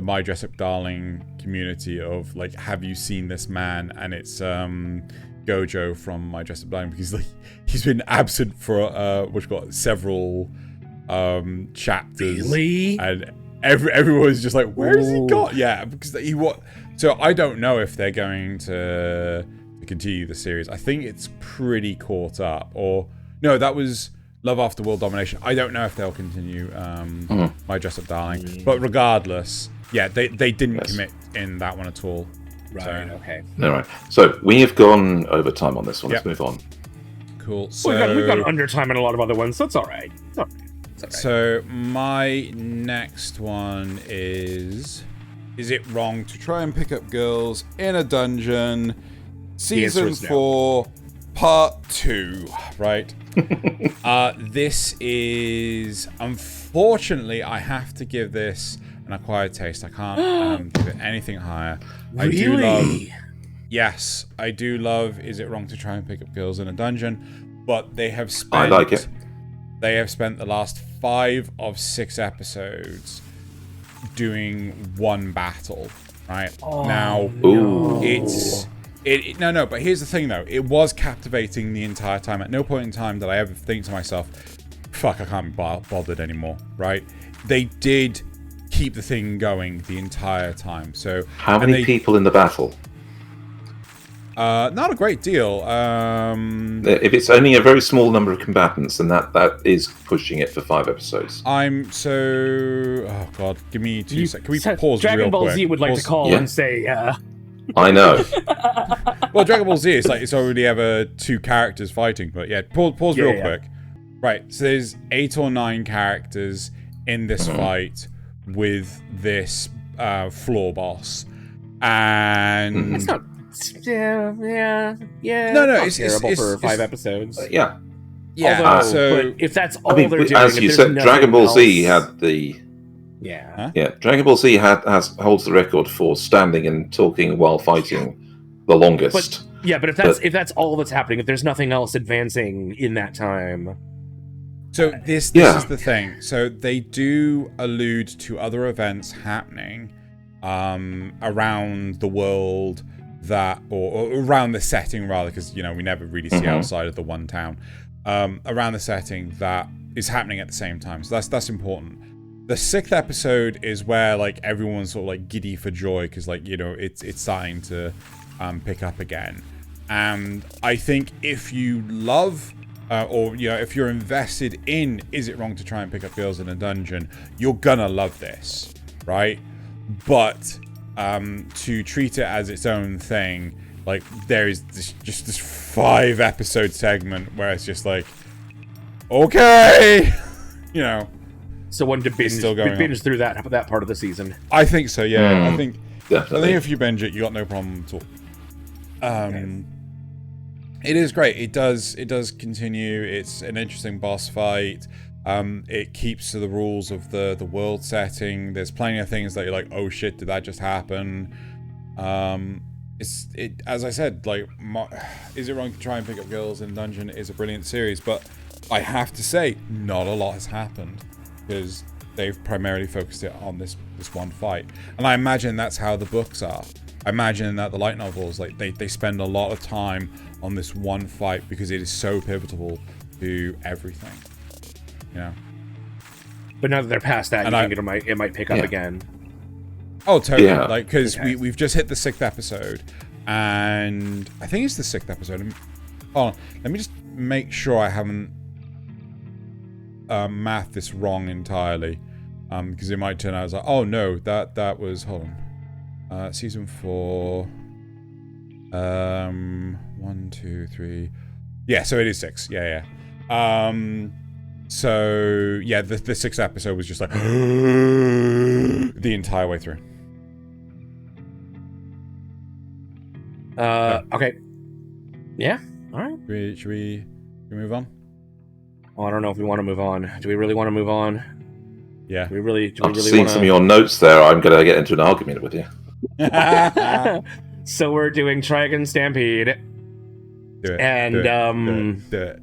My Dress Up Darling community of like, have you seen this man? And it's Gojo from My Dress Up Darling, because like he's been absent for several chapters.
Really?
And everyone's just like, where has he got? Yeah, because so I don't know if they're going to continue the series. I think it's pretty caught up. Or no, that was Love After World Domination. I don't know if they'll continue My Dress Up Darling. But regardless, they didn't commit in that one at all.
Right, okay.
All right. So we have gone over time on this one. Let's move on.
Cool. So
we've got under time on a lot of other ones, so it's all right. It's all right.
So my next one is it wrong to try and pick up girls in a dungeon? Season 4, part 2, right? This is, unfortunately, I have to give this an acquired taste. I can't give it anything higher.
Really?
I do love Is It Wrong to Try and Pick Up Girls in a Dungeon? But they have spent...
I like it.
They have spent the last 5 of 6 episodes doing one battle, right? Now,
no.
but here's the thing though. It was captivating the entire time. At no point in time did I ever think to myself, fuck, I can't be bothered anymore, right? They did keep the thing going the entire time. So
how many people in the battle?
Not a great deal.
If it's only a very small number of combatants, then that is pushing it for 5 episodes.
Oh god, give me 2 seconds. Can we pause
Dragon
real
Ball
quick?
Z would like to call and say,
I know.
Well, Dragon Ball Z is like it's already ever 2 characters fighting, but pause real quick. Right, so there's 8 or 9 characters in this fight with this floor boss, and
it's not. Yeah.
No,
it's terrible for 5 episodes.
Yeah.
Although,
so
but if that's all they're doing,
as you said, Dragon Ball Z had the.
Yeah.
Yeah, Dragon Ball Z holds the record for standing and talking while fighting the longest.
But if that's all that's happening, if there's nothing else advancing in that time.
So this is the thing. So they do allude to other events happening around the world or around the setting rather, because we never really see outside of the one town. around the setting that is happening at the same time. So that's important. The 6th episode is where like everyone's sort of like giddy for joy because like it's starting to pick up again. And I think if you love or if you're invested in Is It Wrong to Try and Pick Up Girls in a Dungeon, you're gonna love this, right? But to treat it as its own thing, like there is this 5-episode segment where it's just like, okay,
So one to binge through that part of the season.
I think so, yeah. I think
Definitely.
if you binge it, you got no problem at all. It is great. It does continue. It's an interesting boss fight. It keeps to the rules of the world setting. There's plenty of things that you're like, oh shit, did that just happen? As I said, like, Is It Wrong to Try and Pick Up Girls in a Dungeon is a brilliant series, but I have to say, not a lot has happened because they've primarily focused it on this one fight. And I imagine that's how the books are. I imagine that the light novels, like, they spend a lot of time on this one fight because it is so pivotal to everything.
But now that they're past that, you think it might pick up again.
Oh, totally.
Yeah.
Like, because we've just hit the 6th episode, and I think it's the 6th episode. Hold on, let me just make sure I haven't mathed this wrong entirely, because it might turn out as like, oh no, that was, hold on, season 4. 1, 2, 3. Yeah, so it is 6. Yeah. So yeah, the 6th episode was just like the entire way through.
Okay. Yeah. All right.
Should we move on?
Well, I don't know if we want to move on. Do we really want to move on?
Yeah.
Do we really
I've seen some of your notes there. I'm going to get into an argument with you.
So we're doing Trigun Stampede.
Do it.
And
do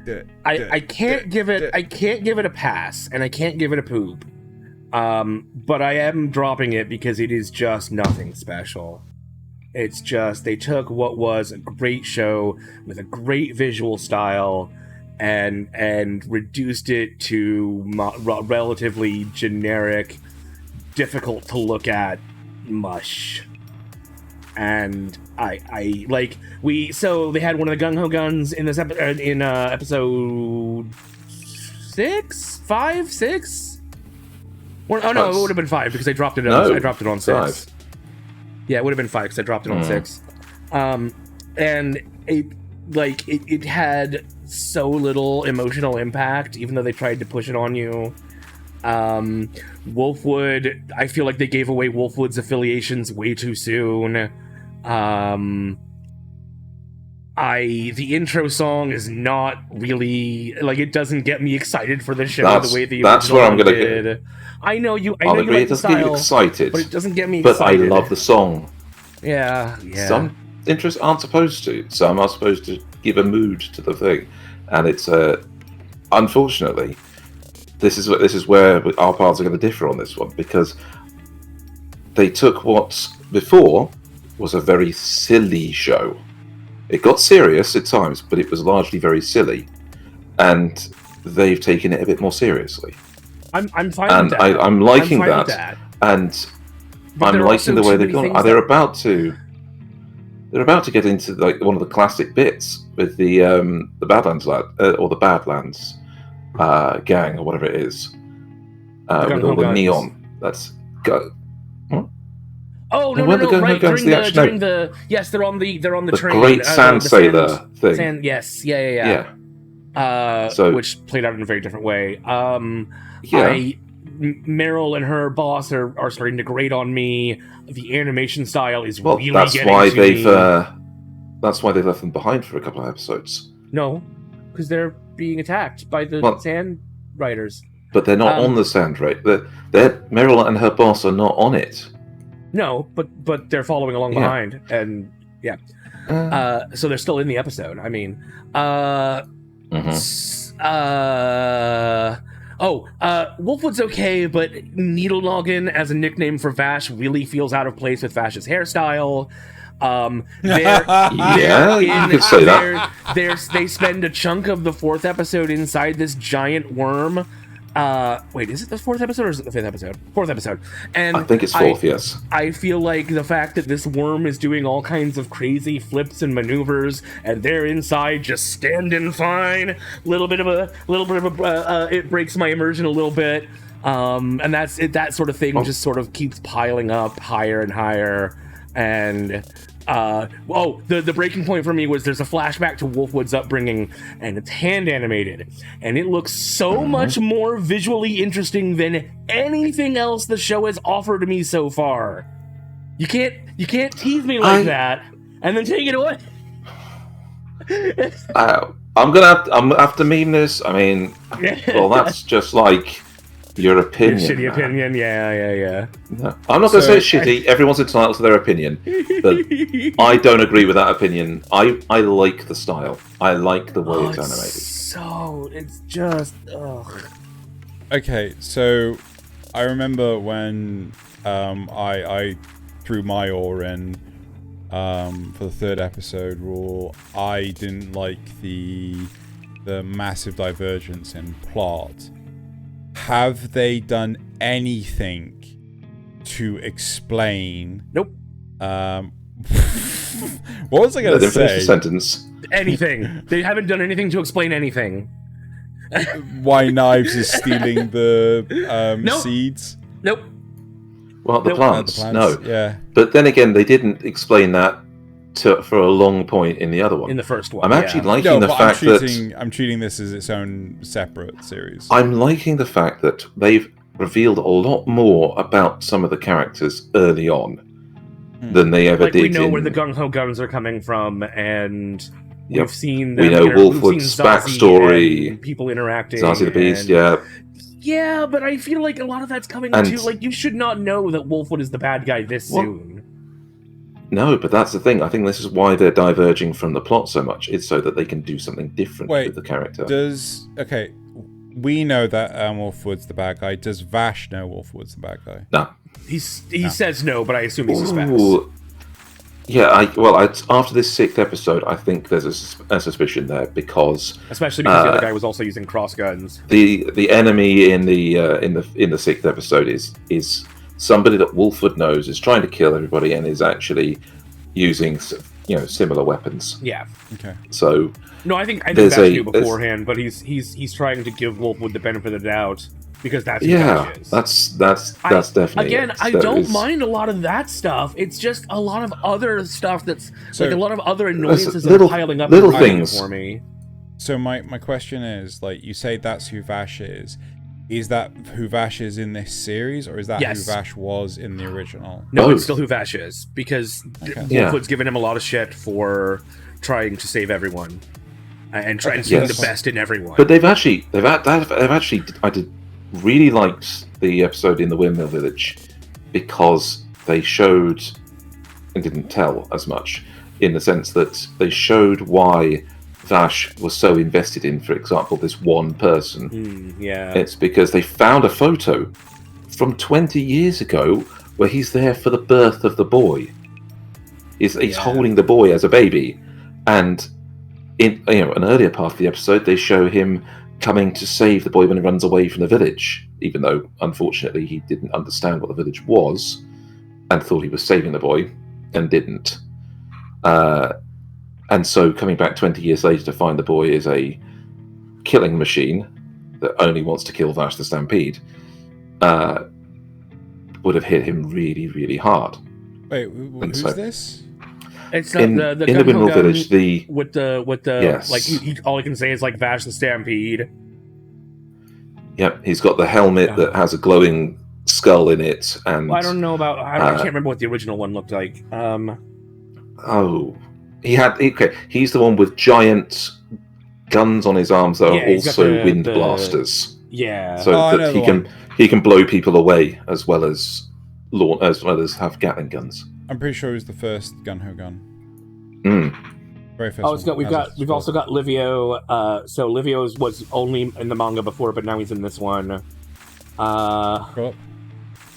it.
I can't give it a pass, and I can't give it a poop. But I am dropping it because it is just nothing special. It's just they took what was a great show with a great visual style and reduced it to relatively generic, difficult to look at mush. And I like so they had one of the gung ho guns in this episode five, six. Oh no, it would have been 5 because I dropped it. I dropped it on 6.
5.
Yeah, it would have been 5 because I dropped it on 6. And it had so little emotional impact, even though they tried to push it on you. Wolfwood, I feel like they gave away Wolfwood's affiliations way too soon. The intro song is not really like, it doesn't get me excited for the show the way the original one did. I know you like the style, get you excited, but it doesn't get me excited.
But I love the song.
Yeah.
Some interests aren't supposed to. Some are supposed to give a mood to the thing, and it's unfortunately, this is where our paths are going to differ on this one, because they took what before was a very silly show. It got serious at times, but it was largely very silly, and they've taken it a bit more seriously.
I'm fine with that.
I'm liking that. And I'm liking the way they've gone. They're about to get into like one of the classic bits with the Badlands or the Badlands gang or whatever it is, with all the neon. That's go. What?
Oh no! Right during the yes, they're on the train.
The great sand sailor thing.
Yes, yeah. Which played out in a very different way. Meryl and her boss are starting to grate on me. The animation style is really getting to me.
That's why they left them behind for a couple of episodes.
No, because they're being attacked by the sand riders.
But they're not on the sand right. Meryl and her boss are not on it.
No, but they're following along behind, and so they're still in the episode. I mean, Wolfwood's okay, but Needle Noggin as a nickname for Vash really feels out of place with Vash's hairstyle.
Yeah, you could say that.
They spend a chunk of the 4th episode inside this giant worm. Wait, is it the 4th episode or is it the 5th episode? 4th episode. And
I think it's 4th, yes.
I feel like the fact that this worm is doing all kinds of crazy flips and maneuvers, and they're inside just standing fine. It breaks my immersion a little bit. And that's it. That sort of thing just sort of keeps piling up higher and higher. And the breaking point for me was there's a flashback to Wolfwood's upbringing, and it's hand animated, and it looks so much more visually interesting than anything else the show has offered me so far. You can't tease me like that and then take it away.
I'm gonna have to meme this. I mean, well, that's just like your opinion.
Your shitty opinion, yeah.
No, I'm not going to say it's shitty. Everyone's entitled to their opinion, but I don't agree with that opinion. I like the style. I like the way it's animated.
It's just ugh.
Okay, so I remember when I threw my oar in for the 3rd episode rule. I didn't like the massive divergence in plot. Have they done anything to explain?
Nope.
What was I going to say?
Finish the sentence.
Anything. They haven't done anything to explain anything.
Why Knives is stealing the seeds?
Nope.
Well, the plants. No.
Yeah.
But then again, they didn't explain that for a long point in the other one.
In the first one.
I'm actually liking the fact that
I'm treating this as its own separate series.
I'm liking the fact that they've revealed a lot more about some of the characters early on than they ever did.
We know where the gung-ho guns are coming from, and we've seen
we know Wolfwood's backstory,
people interacting.
Zazie the Beast, yeah.
Yeah, but I feel like a lot of that's coming too. Like, you should not know that Wolfwood is the bad guy this soon.
No, but that's the thing. I think this is why they're diverging from the plot so much. It's so that they can do something different with the character.
We know that Wolfwood's the bad guy. Does Vash know Wolfwood's the bad guy?
No.
He says no, but I assume he suspects.
Yeah, after this 6th episode, I think there's a suspicion there because,
especially because the other guy was also using cross guns.
The enemy in the 6th episode is somebody that Wolfwood knows is trying to kill everybody and is actually using similar weapons.
Yeah. Okay.
So
no, I think Vash knew beforehand, but he's trying to give Wolfwood the benefit of the doubt because that's who Vash is.
That's definitely
again. I don't mind a lot of that stuff. It's just a lot of other stuff that's like a lot of other annoyances that are piling up.
Little things
for me.
So my question is, like, you say that's who Vash is. Is that who Vash is in this series, or is that who Vash was in the original?
No, it's still who Vash is, because Wolfwood's given him a lot of shit for trying to save everyone and trying to see the best in everyone.
But I did really liked the episode in the Windmill Village because they showed and didn't tell as much, in the sense that they showed why Vash was so invested in, for example, this one person. It's because they found a photo from 20 years ago where he's there for the birth of the boy. He's holding the boy as a baby, and in an earlier part of the episode, they show him coming to save the boy when he runs away from the village, even though unfortunately he didn't understand what the village was and thought he was saving the boy and didn't. And so coming back 20 years later to find the boy is a killing machine that only wants to kill Vash the Stampede would have hit him really, really hard.
Wait, who's this?
It's not
in the Windmill Village.
With the like all I can say is like Vash the Stampede.
Yep, he's got the helmet that has a glowing skull in it, and
I don't know about. I can't remember what the original one looked like.
He's the one with giant guns on his arms that are also wind blasters.
Yeah,
so that he can blow people away as well as have Gatling guns.
I'm pretty sure it was the first gung-ho gun. Very first.
We've also got Livio. So Livio was only in the manga before, but now he's in this one.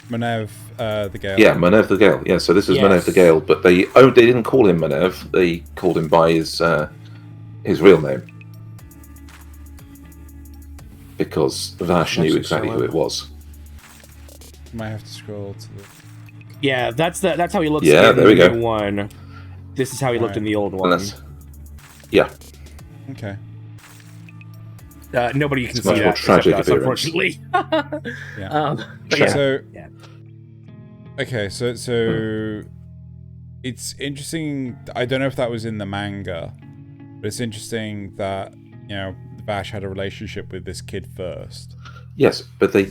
Manev the Gale.
Yeah, Manev the Gale. Yeah, so this is Manev the Gale, but they didn't call him Manev. They called him by his real name because Vash knew exactly who it was.
Might have to scroll to the.
Yeah, that's how he looks.
Yeah,
in
there we
the
go.
new one. This is how he looked in the old one.
Yeah.
Okay.
Nobody can see
much more
that
tragic
except us, unfortunately.
Yeah.
But yeah.
So.
Yeah.
Okay, so it's interesting. I don't know if that was in the manga, but it's interesting that Vash had a relationship with this kid first.
Yes, but they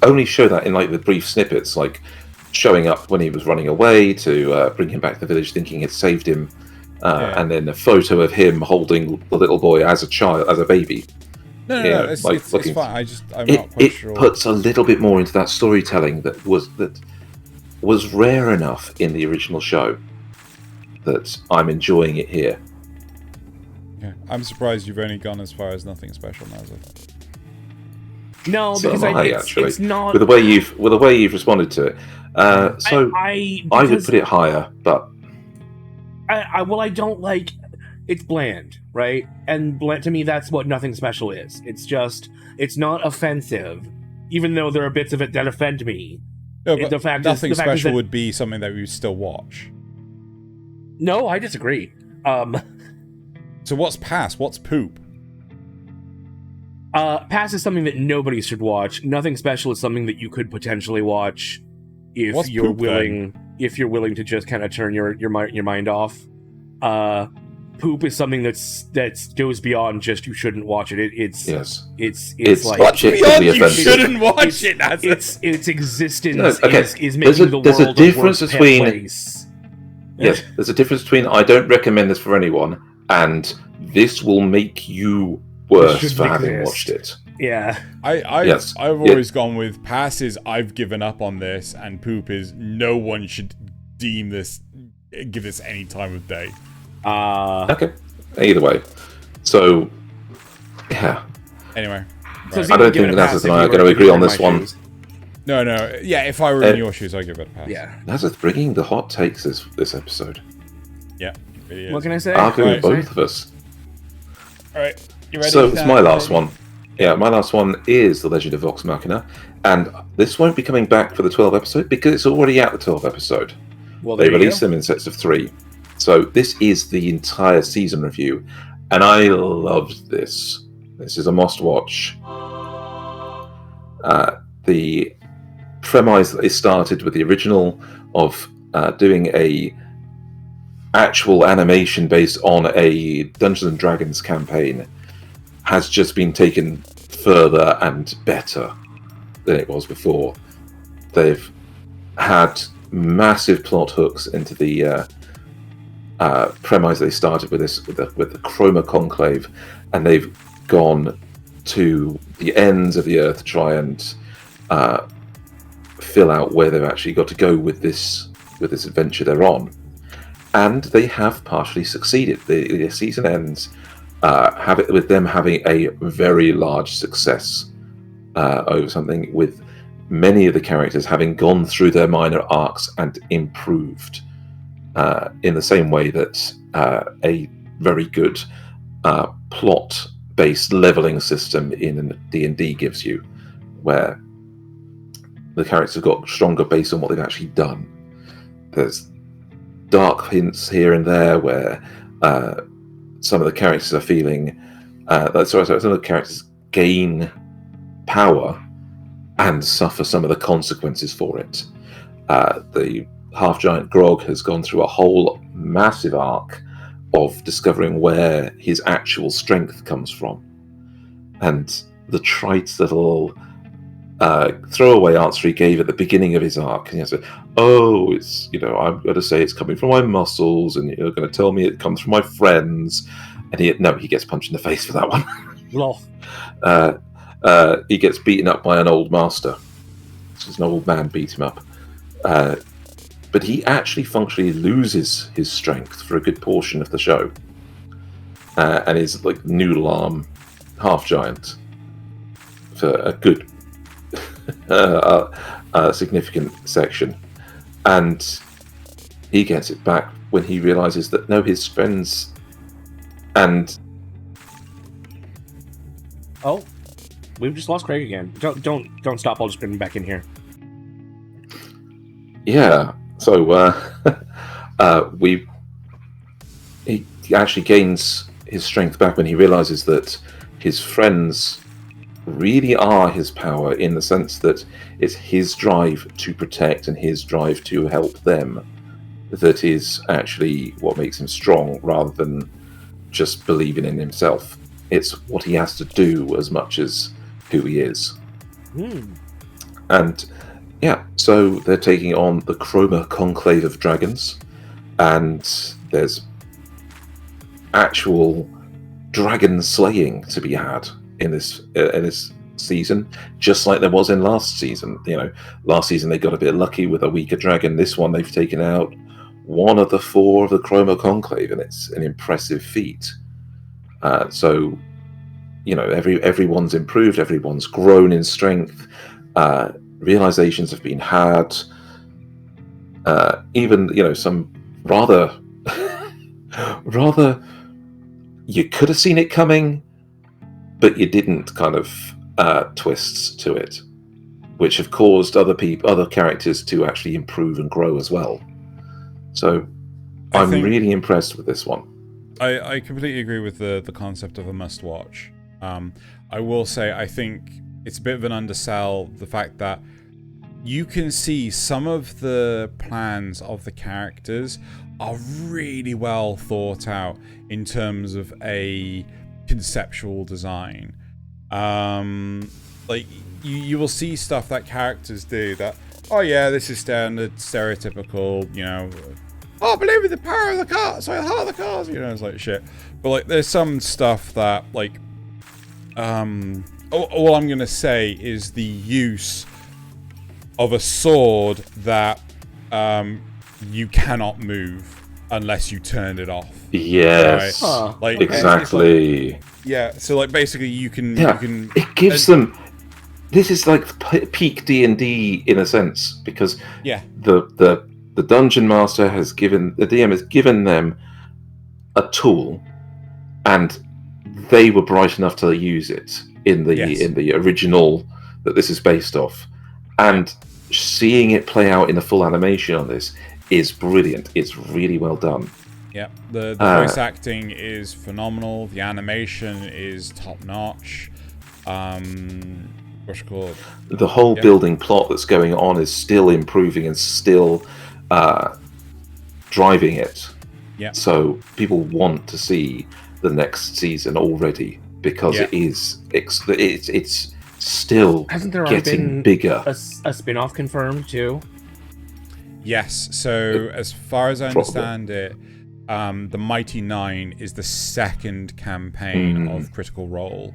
only show that in like the brief snippets, like showing up when he was running away to bring him back to the village, thinking it saved him, and then a photo of him holding the little boy as a child, as a baby.
No, it's fine. I'm not quite sure.
It puts a little bit more into that storytelling that was rare enough in the original show that I'm enjoying it here.
Yeah. I'm surprised you've only gone as far as nothing special, Nasuth.
No,
So
because
am I, actually.
it's not.
With the way you've responded to it, I would put it higher, but
I don't like. It's bland, right? And bland, to me, that's what nothing special is. It's not offensive, even though there are bits of it that offend me.
No, but nothing special
is that,
would be something that we would still watch.
No, I disagree.
So what's pass? What's poop?
Pass is something that nobody should watch. Nothing special is something that you could potentially watch if you're willing. Then? If you're willing to just kind of turn your mind off. Poop is something that goes beyond just you shouldn't watch it. It's like
beyond
you shouldn't watch it.
Its existence is making the world
a difference
a worse
between
place.
Yes, there's a difference between I don't recommend this for anyone and this will make you worse for having watched it.
Yeah.
I've always gone with passes. I've given up on this, and poop is no one should give this any time of day.
Okay. Either way. So, yeah.
Anyway.
Right. I don't think Nasuth and I are going to agree on this one.
No. Yeah, if I were in your shoes, I'd give it a pass.
Yeah.
Nasuth bringing the hot takes this episode.
Yeah. Really is.
What can I say?
Arguing with both of us.
Alright. You ready?
So, it's my last one. Yeah, my last one is The Legend of Vox Machina. And this won't be coming back for the 12th episode because it's already out the 12th episode.
Well,
they released them in sets of 3. So this is the entire season review, and I loved this. This is a must-watch. The premise that they started with the original of doing a actual animation based on a Dungeons and Dragons campaign has just been taken further and better than it was before. They've had massive plot hooks into the premise they started with the Chroma Conclave, and they've gone to the ends of the earth to try and fill out where they've actually got to go with this adventure they're on, and they have partially succeeded. The season ends with them having a very large success over something, with many of the characters having gone through their minor arcs and improved. In the same way that a very good plot-based leveling system in D&D gives you, where the characters have got stronger based on what they've actually done. There's dark hints here and there where some of the characters are feeling... some of the characters gain power and suffer some of the consequences for it. The half-giant Grog has gone through a whole massive arc of discovering where his actual strength comes from. And the trite little throwaway answer he gave at the beginning of his arc, and he said, it's, I'm going to say it's coming from my muscles, and you're going to tell me it comes from my friends. And he gets punched in the face for that one.
Lol.
He gets beaten up by an old master. Just an old man beat him up. But he actually functionally loses his strength for a good portion of the show, and is like noodle arm half giant for a good significant section, and he gets it back when he realizes that no, his friends and
we've just lost Craig again. Don't stop. I'll just bring him back in here.
yeah. So he actually gains his strength back when he realizes that his friends really are his power, in the sense that it's his drive to protect and his drive to help them that is actually what makes him strong, rather than just believing in himself. It's what he has to do as much as who he is. And yeah, so they're taking on the Chroma Conclave of Dragons, and there's actual dragon slaying to be had in this season, just like there was in last season. Last season they got a bit lucky with a weaker dragon. This one they've taken out one of the 4 of the Chroma Conclave, and it's an impressive feat. So everyone's improved, everyone's grown in strength. Realizations have been had. Even some rather you could have seen it coming, but you didn't, kind of twists to it, which have caused other characters to actually improve and grow as well. So I'm really impressed with this one.
I completely agree with the concept of a must-watch. I will say I think it's a bit of an undersell, the fact that you can see some of the plans of the characters are really well thought out in terms of a conceptual design. Like you will see stuff that characters do that, oh yeah, this is standard, stereotypical, oh, believe in the power of the cards, so the heart of the cards, it's like shit. But like, there's some stuff that like, all I'm gonna say is the use of a sword that you cannot move unless you turn it off.
Yes,
right? Like
exactly.
So like basically you can.
It gives them. This is like peak D&D in a sense, because the dungeon master the DM has given them a tool, and they were bright enough to use it in the original that this is based off, and seeing it play out in the full animation on this is brilliant. It's really well done.
Yeah, the voice acting is phenomenal. The animation is top notch. What's it called?
The whole building plot that's going on is still improving and still driving it.
Yeah.
So people want to see the next season already, because it's still getting bigger.
A spin-off confirmed too?
Yes. So as far as I understand it, the Mighty Nine is the second campaign of Critical Role.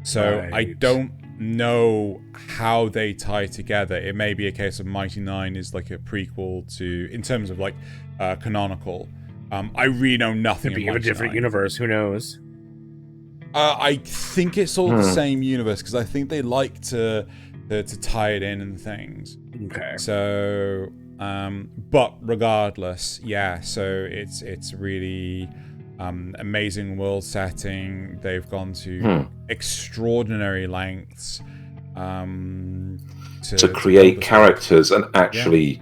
So right. I don't know how they tie together. It may be a case of Mighty Nine is like a prequel to, in terms of like canonical. I really know nothing.
Could be of a different universe. Who knows?
I think it's all the same universe, because I think they like to tie it in and things.
Okay.
So, but regardless, so it's really amazing world setting. They've gone to extraordinary lengths to
create characters, and actually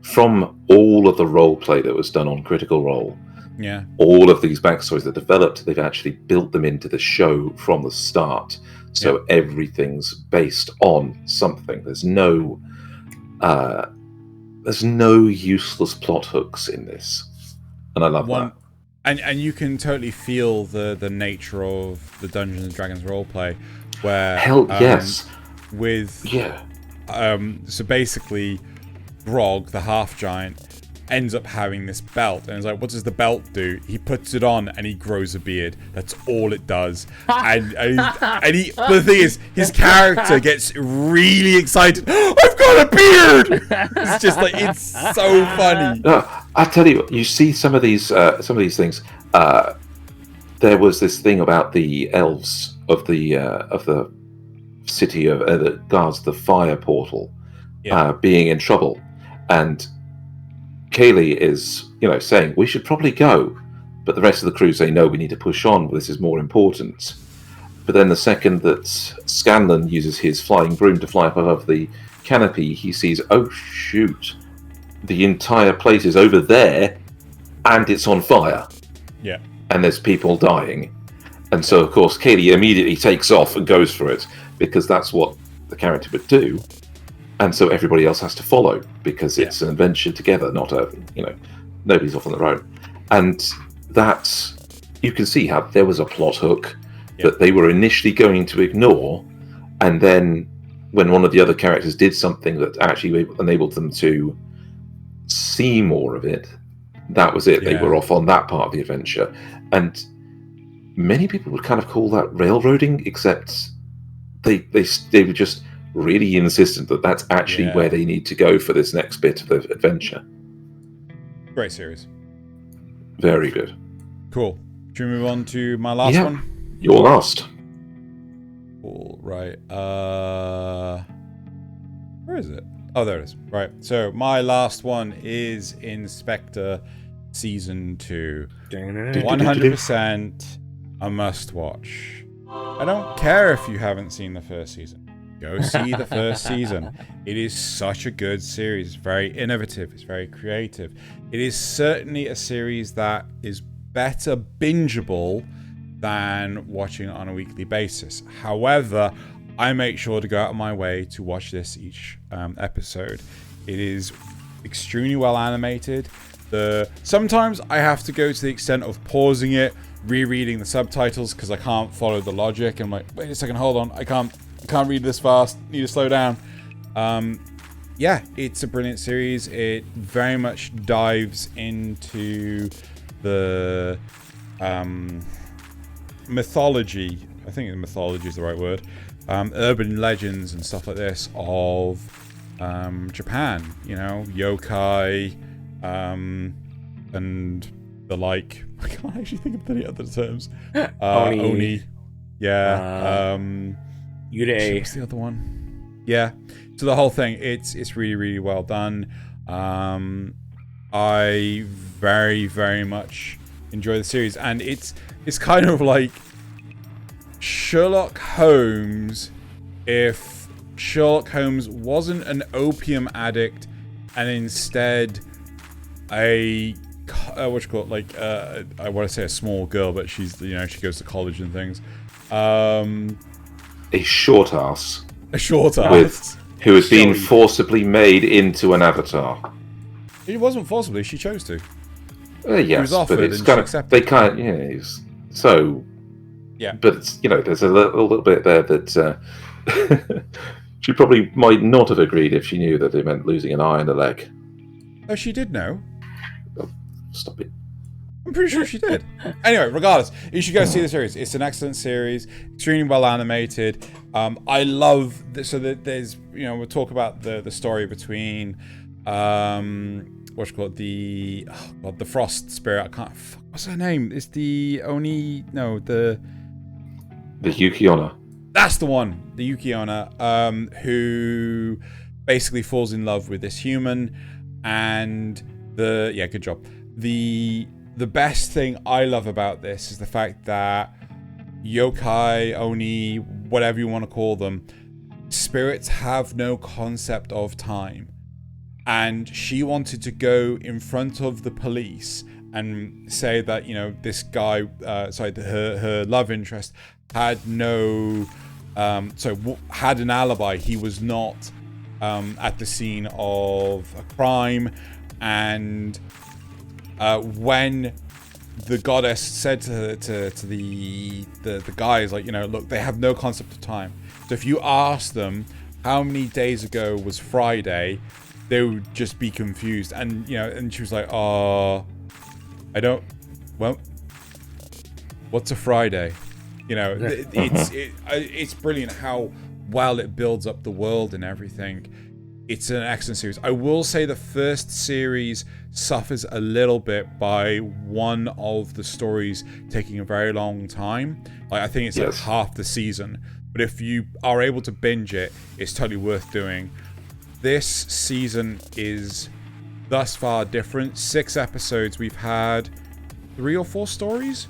from all of the role play that was done on Critical Role, all of these backstories that developed, they've actually built them into the show from the start. So everything's based on something. There's no useless plot hooks in this, and I love that.
And you can totally feel the nature of the Dungeons and Dragons roleplay, where so basically Grog, the half giant, ends up having this belt, and it's like, what does the belt do? He puts it on and he grows a beard. That's all it does. and but the thing is, his character gets really excited. I've got a beard. It's just like, it's so funny.
I tell you, you see some of these things. There was this thing about the elves of the city of that guards the fire portal, being in trouble, and Kaylee is, saying we should probably go, but the rest of the crew say no, we need to push on. This is more important. But then the second that Scanlan uses his flying broom to fly up above the canopy, he sees, oh shoot, the entire place is over there, and it's on fire.
Yeah.
And there's people dying. And so, of course, Kaylee immediately takes off and goes for it, because that's what the character would do. And so everybody else has to follow, because it's an adventure together, not nobody's off on their own. And that, you can see how there was a plot hook that they were initially going to ignore, and then when one of the other characters did something that actually enabled them to see more of it, that was it. They were off on that part of the adventure. And many people would kind of call that railroading, except they were just really insistent that that's actually where they need to go for this next bit of the adventure.
Great series.
Very good.
Cool. Should we move on to my last one?
Your last.
Cool. Right. Where is it? Oh, there it is. Right. So my last one is in Spectre Season 2. 100% a must watch. I don't care if you haven't seen the first season. Go see the first season. It is such a good series. It's very innovative. It's very creative. It is certainly a series that is better bingeable than watching it on a weekly basis. However, I make sure to go out of my way to watch this each episode. It is extremely well animated. Sometimes I have to go to the extent of pausing it, rereading the subtitles because I can't follow the logic. I'm like, wait a second, hold on, I can't read this fast. Need to slow down. It's a brilliant series. It very much dives into the mythology. I think mythology is the right word. Urban legends and stuff like this of Japan. Yokai, and the like. I can't actually think of any other terms. Oni. Yeah.
Yurei.
What's the other one? Yeah. So the whole thing, it's really, really well done. I very, very much enjoy the series, and it's kind of like Sherlock Holmes if Sherlock Holmes wasn't an opium addict and instead I want to say a small girl, but she's she goes to college and things.
A short ass. Who has been forcibly made into an avatar.
It wasn't forcibly; she chose to.
Yes,
she was offered,
but it's
and
kind
she
of
accepted.
they can't. So.
Yeah.
But it's there's a little bit there that she probably might not have agreed if she knew that it meant losing an eye and a leg.
Oh, she did know.
Oh, stop it.
I'm pretty sure she did. Anyway, regardless, you should go see the series. It's an excellent series, extremely well animated. I love this. So that there's, we'll talk about the story between, the Frost Spirit. I can't. What's her name? It's the Oni. No, the
Yuki Onna.
That's the one. The Yuki Onna, who basically falls in love with this human, and good job. The best thing I love about this is the fact that yokai, oni, whatever you want to call them, spirits have no concept of time. And she wanted to go in front of the police and say that, this guy, her love interest had had an alibi. He was not at the scene of a crime, and when the goddess said to the guys, look, they have no concept of time. So if you ask them how many days ago was Friday, they would just be confused. And and she was like, what's a Friday? It's brilliant how well it builds up the world and everything. It's an excellent series. I will say the first series suffers a little bit by one of the stories taking a very long time. I think it's like half the season. But if you are able to binge it, it's totally worth doing. this season is thus far different. 6 episodes. We've had 3 or 4 stories.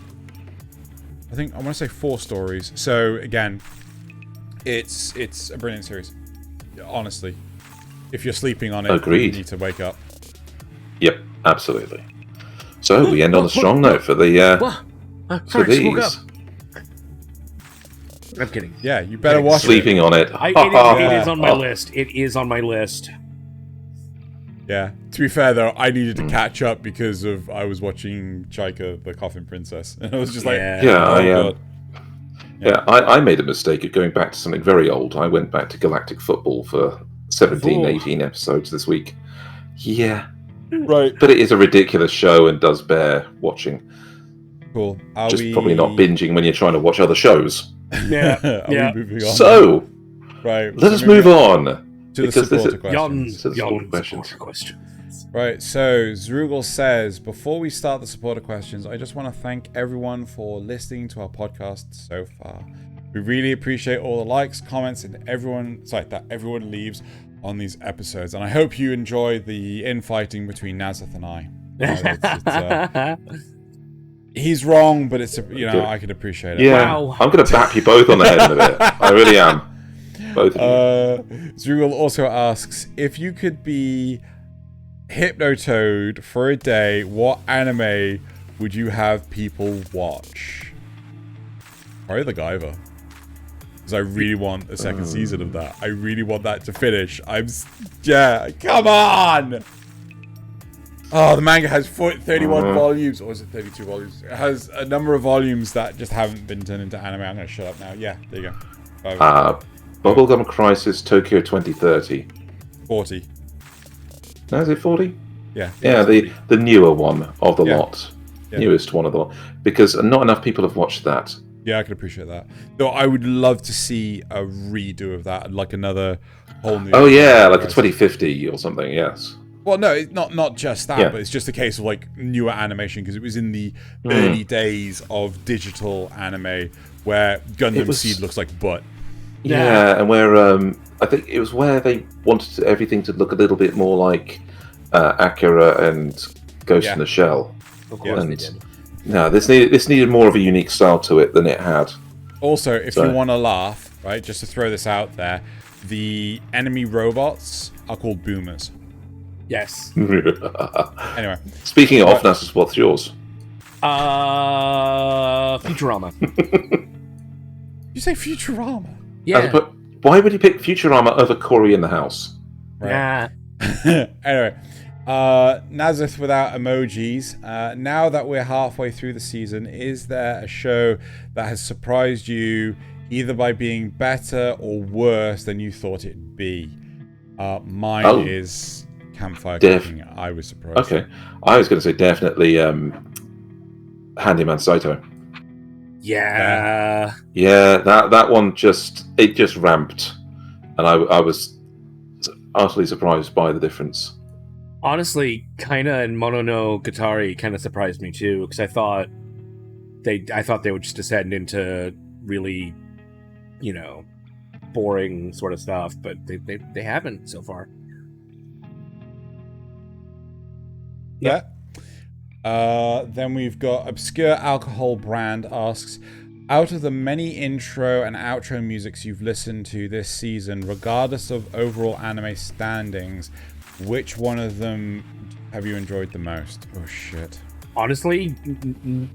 I think I want to say 4 stories. So again, it's a brilliant series. Honestly, if you're sleeping on it,
Agreed.
you need to wake up.
Yep, absolutely. So we end on a strong note for the for
Sorry, woke
these.
up. I'm kidding.
Yeah, you better watch
Sleeping on it.
It is on my list. It is on my list.
Yeah. To be fair though, I needed to catch up because I was watching Chaika, the Coffin Princess, and I was just like,
I made a mistake of going back to something very old. I went back to Galactic Football for 17, 18 episodes this week. Yeah.
Right.
But it is a ridiculous show and does bear watching.
Cool.
Probably not binging when you're trying to watch other shows.
Yeah.
Are we moving on?
So,
right.
let us move on.
To the supporter questions.
Supporter questions.
Right, so Zrugel says, before we start the supporter questions, I just want to thank everyone for listening to our podcast so far. We really appreciate all the likes, comments, and that everyone leaves on these episodes. And I hope you enjoy the infighting between Nasuth and I. He's wrong, but I can appreciate it.
Yeah, wow. I'm going to bap you both on the head in a bit. I really am. Both of you.
Zrugel also asks, if you could be Hypnotoad for a day, what anime would you have people watch? Probably the Guyver. Because I really want a second season of that. I really want that to finish. Come on! Oh, the manga has 31 volumes, or is it 32 volumes? It has a number of volumes that just haven't been turned into anime. I'm going to shut up now. Yeah, there you go.
Bubblegum Crisis Tokyo 2030.
40.
No, is it 40?
Yeah.
Yeah, the newer one of the lot.
Yeah.
Newest one of the lot. Because not enough people have watched that.
Yeah, I can appreciate that. Though I would love to see a redo of that, like another whole new...
Oh yeah, like a 2050 or something, yes.
Well, no, it's not just that, but it's just a case of like newer animation, because it was in the early days of digital anime where Gundam Seed looks like butt.
Yeah, and where I think it was where they wanted everything to look a little bit more like Akira and Ghost in the Shell.
Of course they did.
No, this needed more of a unique style to it than it had.
Also, if you want to laugh, right, just to throw this out there, the enemy robots are called boomers.
Yes.
Anyway.
Speaking of, Nasuth, what's yours?
Futurama.
You say Futurama?
Yeah.
Why would you pick Futurama over Cory in the House?
Right. Anyway, Nasuth without emojis. Now that we're halfway through the season, is there a show that has surprised you either by being better or worse than you thought it'd be? Mine is Campfire Cooking. I was surprised. Okay,
I was going to say definitely Handyman Saitou.
Yeah.
Yeah, that one just ramped, and I was utterly surprised by the difference.
Honestly, Kaina and Mononogatari kind of surprised me too, because I thought they would just descend into really, boring sort of stuff, but they haven't so far.
Yeah. Then we've got Obscure Alcohol Brand asks, out of the many intro and outro musics you've listened to this season, regardless of overall anime standings, which one of them have you enjoyed the most? Oh shit.
Honestly,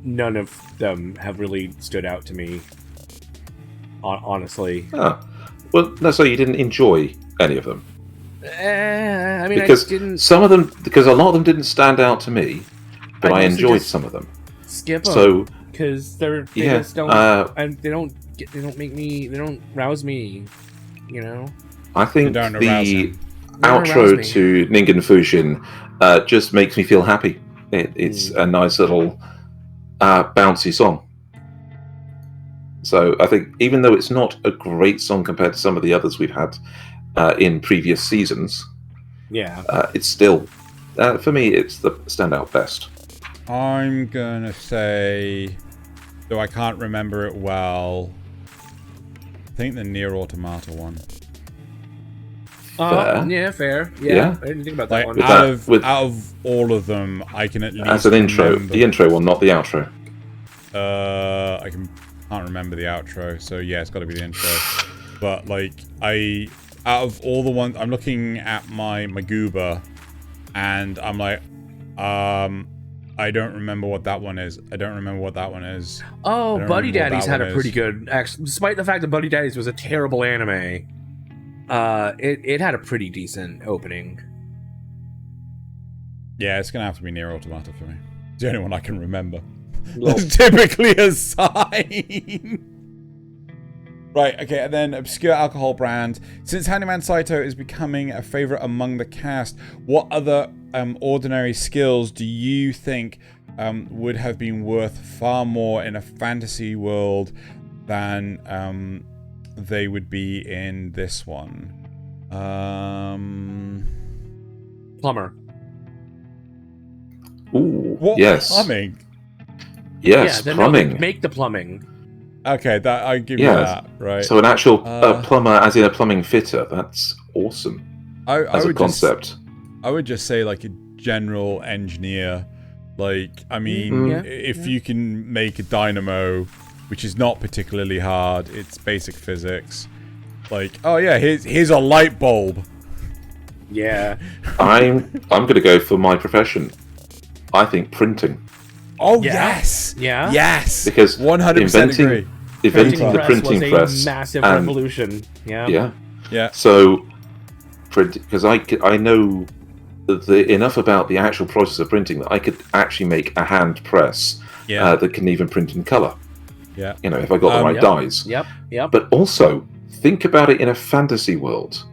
none of them have really stood out to me. Honestly.
Ah. Well, no, so you didn't enjoy any of them?
I mean,
because
I didn't...
some of them, because a lot of them didn't stand out to me, but I enjoyed some of them.
Skip them.
So,
because they just don't, and they don't rouse me,
I think the outro to Ningen Fushin just makes me feel happy. It's a nice little bouncy song. So I think even though it's not a great song compared to some of the others we've had in previous seasons, it's still, for me, it's the standout best.
I'm gonna say, though I can't remember it well, I think the Nier Automata one.
Fair.
Yeah, fair.
Yeah.
I didn't think about that
Like
one.
out of all of them, I can at least
As an intro,
remember.
the intro one, not the outro.
I can't remember the outro, so yeah, it's got to be the intro. But like, out of all the ones, I'm looking at my Goober, and I'm like, I don't remember what that one is.
Oh, Buddy Daddies had a pretty
is.
good. Actually, despite the fact that Buddy Daddies was a terrible anime, it had a pretty decent opening.
Yeah, it's gonna have to be Nier Automata for me. It's the only one I can remember.
Well,
That's typically a sign. Right, okay, and then obscure alcohol brand. Since Handyman Saitou is becoming a favorite among the cast, what other ordinary skills do you think would have been worth far more in a fantasy world than they would be in this one?
Plumber.
Ooh,
What?
yes.
Plumbing?
Yes,
Yeah,
plumbing.
Make the plumbing.
Okay, that I give you
Yeah.
that, right?
So an actual plumber, as in a plumbing fitter. That's awesome as a
would
concept.
I would just say like a general engineer. Like, I mean, if you can make a dynamo, which is not particularly hard, it's basic physics. Like, oh yeah, here's a light bulb.
Yeah.
I'm going to go for my profession. I think printing.
Oh
Yeah.
yes,
Yeah.
yes,
Because
100% agree.
Inventing the printing
was
press.
a massive
and-
revolution. Yeah.
Yeah.
Yeah,
So, because I know enough about the actual process of printing that I could actually make a hand press
yeah,
that can even print in color.
yeah.
You know, if I got the right
Yep.
dyes.
Yep.
But also, think about it in a fantasy world.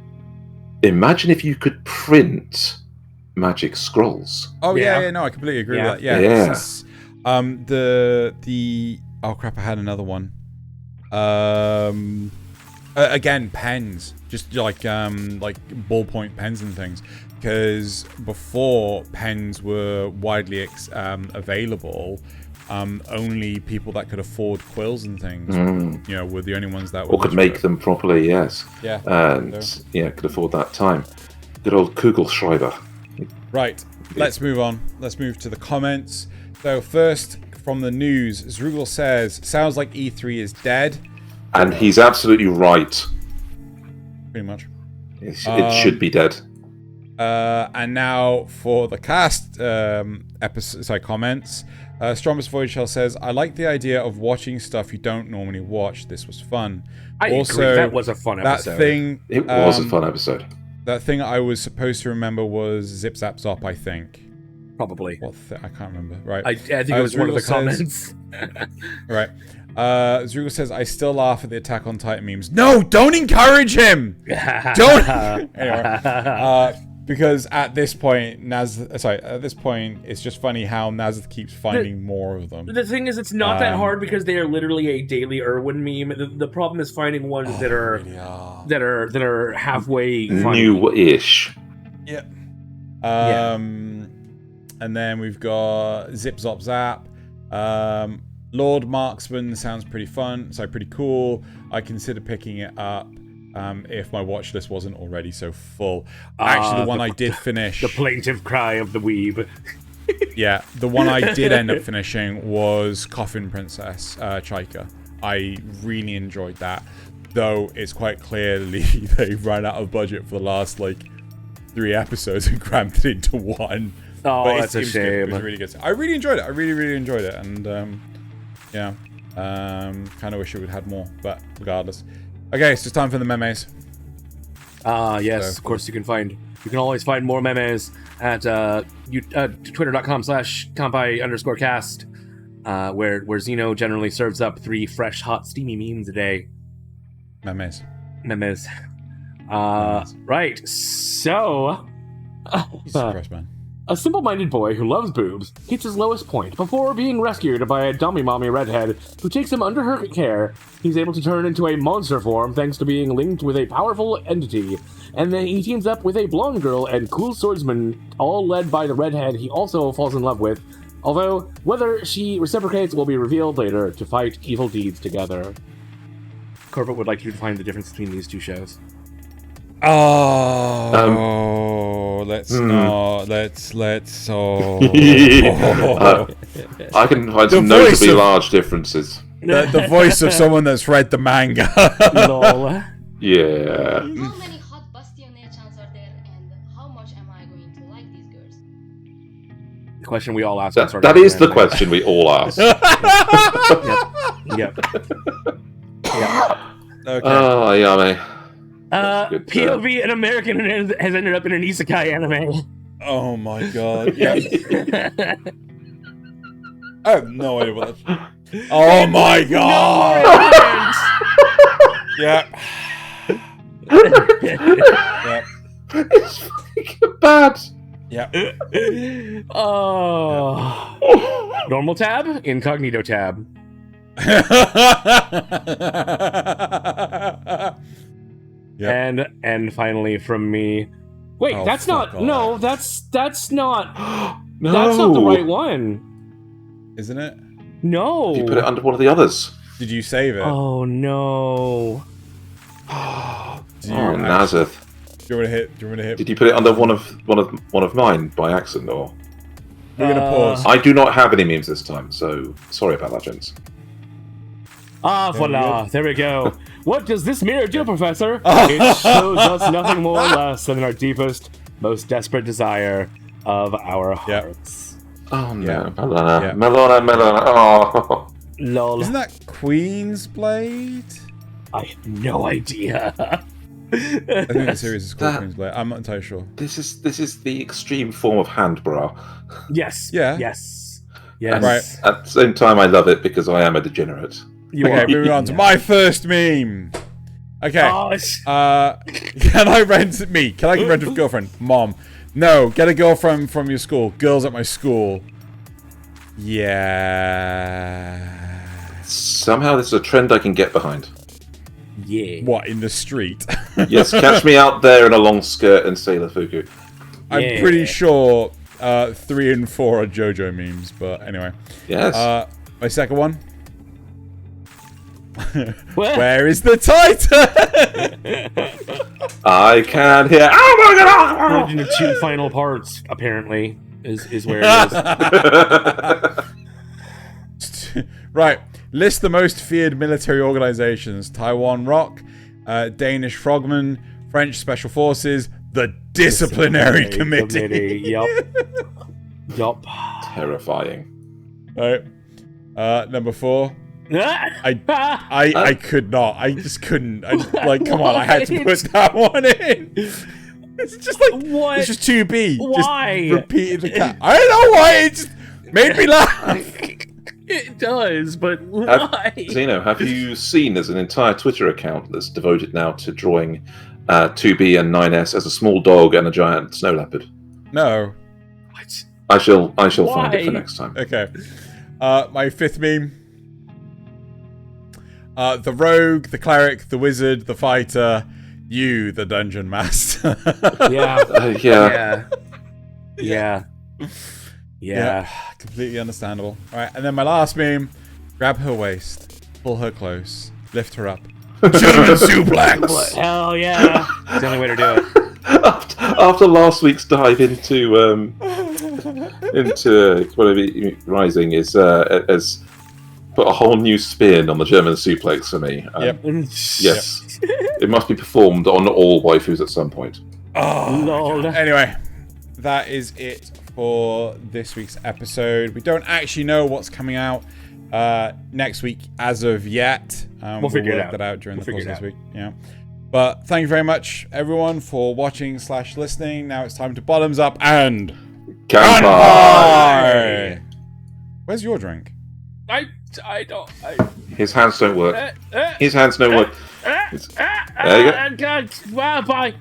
Imagine if you could print magic scrolls.
Oh
Yeah.
yeah, no, I completely agree
Yeah.
with that. Yeah,
Yeah.
it's- the oh crap, I had another one. Again, pens, just like ballpoint pens and things, because before pens were widely available, only people that could afford quills and things, you know, were the only ones that were
Or could make them properly, yes.
Yeah.
And, could afford that time. Good old Kugelschreiber.
Right, let's move on. Let's move to the comments. So first, from the news, Zrugel says, sounds like E3 is dead.
And he's absolutely right.
Pretty much.
It should be dead.
And now for the cast comments. Stromest Voidshell says, I like the idea of watching stuff you don't normally watch. This was fun.
I agree. That was a fun episode.
That thing,
It was a fun episode.
that thing I was supposed to remember was Zip Zap Zop, I think.
Probably.
I can't remember. Right.
I think it was one of the
Zrugel
comments.
Right. Zrugel says, I still laugh at the Attack on Titan memes. No, don't encourage him! Don't! Anyway, because at this point, it's just funny how Nasuth keeps finding more of them.
The thing is, it's not that hard because they are literally a daily Irwin meme. The problem is finding ones that are
Really are.
that are halfway funny.
New-ish.
Yeah.
Yeah.
And then we've got Zip Zop Zap. Lord Marksman sounds pretty fun, so pretty cool. I consider picking it up if my watch list wasn't already so full. Actually, the one I did finish...
The plaintive cry of the weeb.
Yeah, the one I did end up finishing was Coffin Princess, Chaika. I really enjoyed that, though it's quite clearly they ran out of budget for the last, 3 episodes and crammed it into one.
Oh,
But
that's a
it was
shame.
Good. It was really good. I really enjoyed it. I really enjoyed it, and kind of wish it would have had more, but regardless. Okay, so it's time for the memes.
Yes, of course you can always find more memes at twitter.com/Kanpai_cast, where Xeno generally serves up 3 fresh, hot, steamy memes a day.
Memes.
Memes. Right, so...
Jesus Christ, man.
A simple-minded boy who loves boobs hits his lowest point before being rescued by a dummy mommy redhead who takes him under her care. He's able to turn into a monster form thanks to being linked with a powerful entity, and then he teams up with a blonde girl and cool swordsman, all led by the redhead he also falls in love with, although whether she reciprocates will be revealed later to fight evil deeds together. Corbett would like you to find the difference between these two shows.
Oh, let's not. Let's. Oh.
I can find
The
some
voice
notably
of-
large differences.
The voice of someone that's read the manga.
Lol.
Yeah.
How many hot bastionechans are there, and how much am I going to like these girls?
The question we all ask. when
That is the
starting
question we all ask.
anime. Yep.
Okay.
Oh, yummy. Good,
POV, an American has ended up in an isekai anime.
Oh my god. Yeah. I have no idea what that's. Oh my god. Yeah. Yeah.
It's fucking bad.
Yeah.
Oh. Normal tab, incognito tab.
Yep.
And finally from me. Wait,
Oh,
that's
fuck
not.
off.
No, that's not.
No.
That's not the right one.
Isn't it?
No.
You put it under one of the others.
Did you save it?
Oh no.
Do you,
Oh, Nasuth.
Do you want to hit?
Did you put it under one of mine by accident, or?
We're gonna pause.
I do not have any memes this time, so sorry about that, gents.
Ah,
There we
voila.
go.
There we go. What does this mirror do, Professor?
Oh.
It shows us nothing more or less than our deepest, most desperate desire of our
Yep.
hearts.
Oh no,
Yeah.
Melona,
Yeah.
Melona. Oh.
Lol.
Isn't that Queen's Blade?
I have no idea.
I think the series is called
That-
Queen's Blade. I'm not entirely sure.
This is the extreme form of hand bra.
Yes.
Yeah.
Yes. Yes.
Right.
At the same time, I love it because I am a degenerate.
You
Okay,
are.
moving on to my first meme. Okay.
Oh, it's-
Can I rent me? Can I rent a girlfriend? Mom. No, get a girlfriend from your school. Girls at my school. Yeah.
Somehow, this is a trend I can get behind.
yeah.
What, in the street?
Yes, catch me out there in a long skirt and Sailor Fuku.
I'm
Yeah.
pretty sure 3 and 4 are JoJo memes, but anyway.
Yes.
My second one.
What?
Where is the Titan?
I can hear. Oh my god!
Legend of two final parts, apparently, is where it is.
Right. List the most feared military organizations. Taiwan Rock, Danish Frogmen, French Special Forces, the Disciplinary Committee.
Yup.
Terrifying.
Right. Number 4. I could not. I just couldn't. Come on. I had to put that one in. It's just like
What?
It's just 2B.
Why?
Just repeatedly. I don't know why. It just made me laugh.
It does, but why?
Xeno, have you seen there's an entire Twitter account that's devoted now to drawing 2B and 9S as a small dog and a giant snow leopard?
No.
What?
I shall find it for
Why?
next time.
Okay. My 5th meme. The rogue, the cleric, the wizard, the fighter, you, the dungeon master.
Yeah.
Yeah.
Yeah.
Completely understandable. Alright, and then my last meme. Grab her waist, pull her close, lift her up. German suplex!
Hell yeah. It's the only way to do it.
After last week's dive into Quality Rising has put a whole new spin on the German suplex for me.
Yep.
Yes. It must be performed on all waifus at some point.
Oh,
Lol.
anyway, that is it for this week's episode. We don't actually know what's coming out next week as of yet.
We'll figure it
work
out.
that out during
We'll
the course
figure
of
it
this week. Yeah. But thank you very much, everyone, for watching/listening. Now it's time to bottoms up and
Kanpai!
Kanpai! Where's your drink?
I don't.
His hands don't work. His hands don't work. There you go.
God, bye.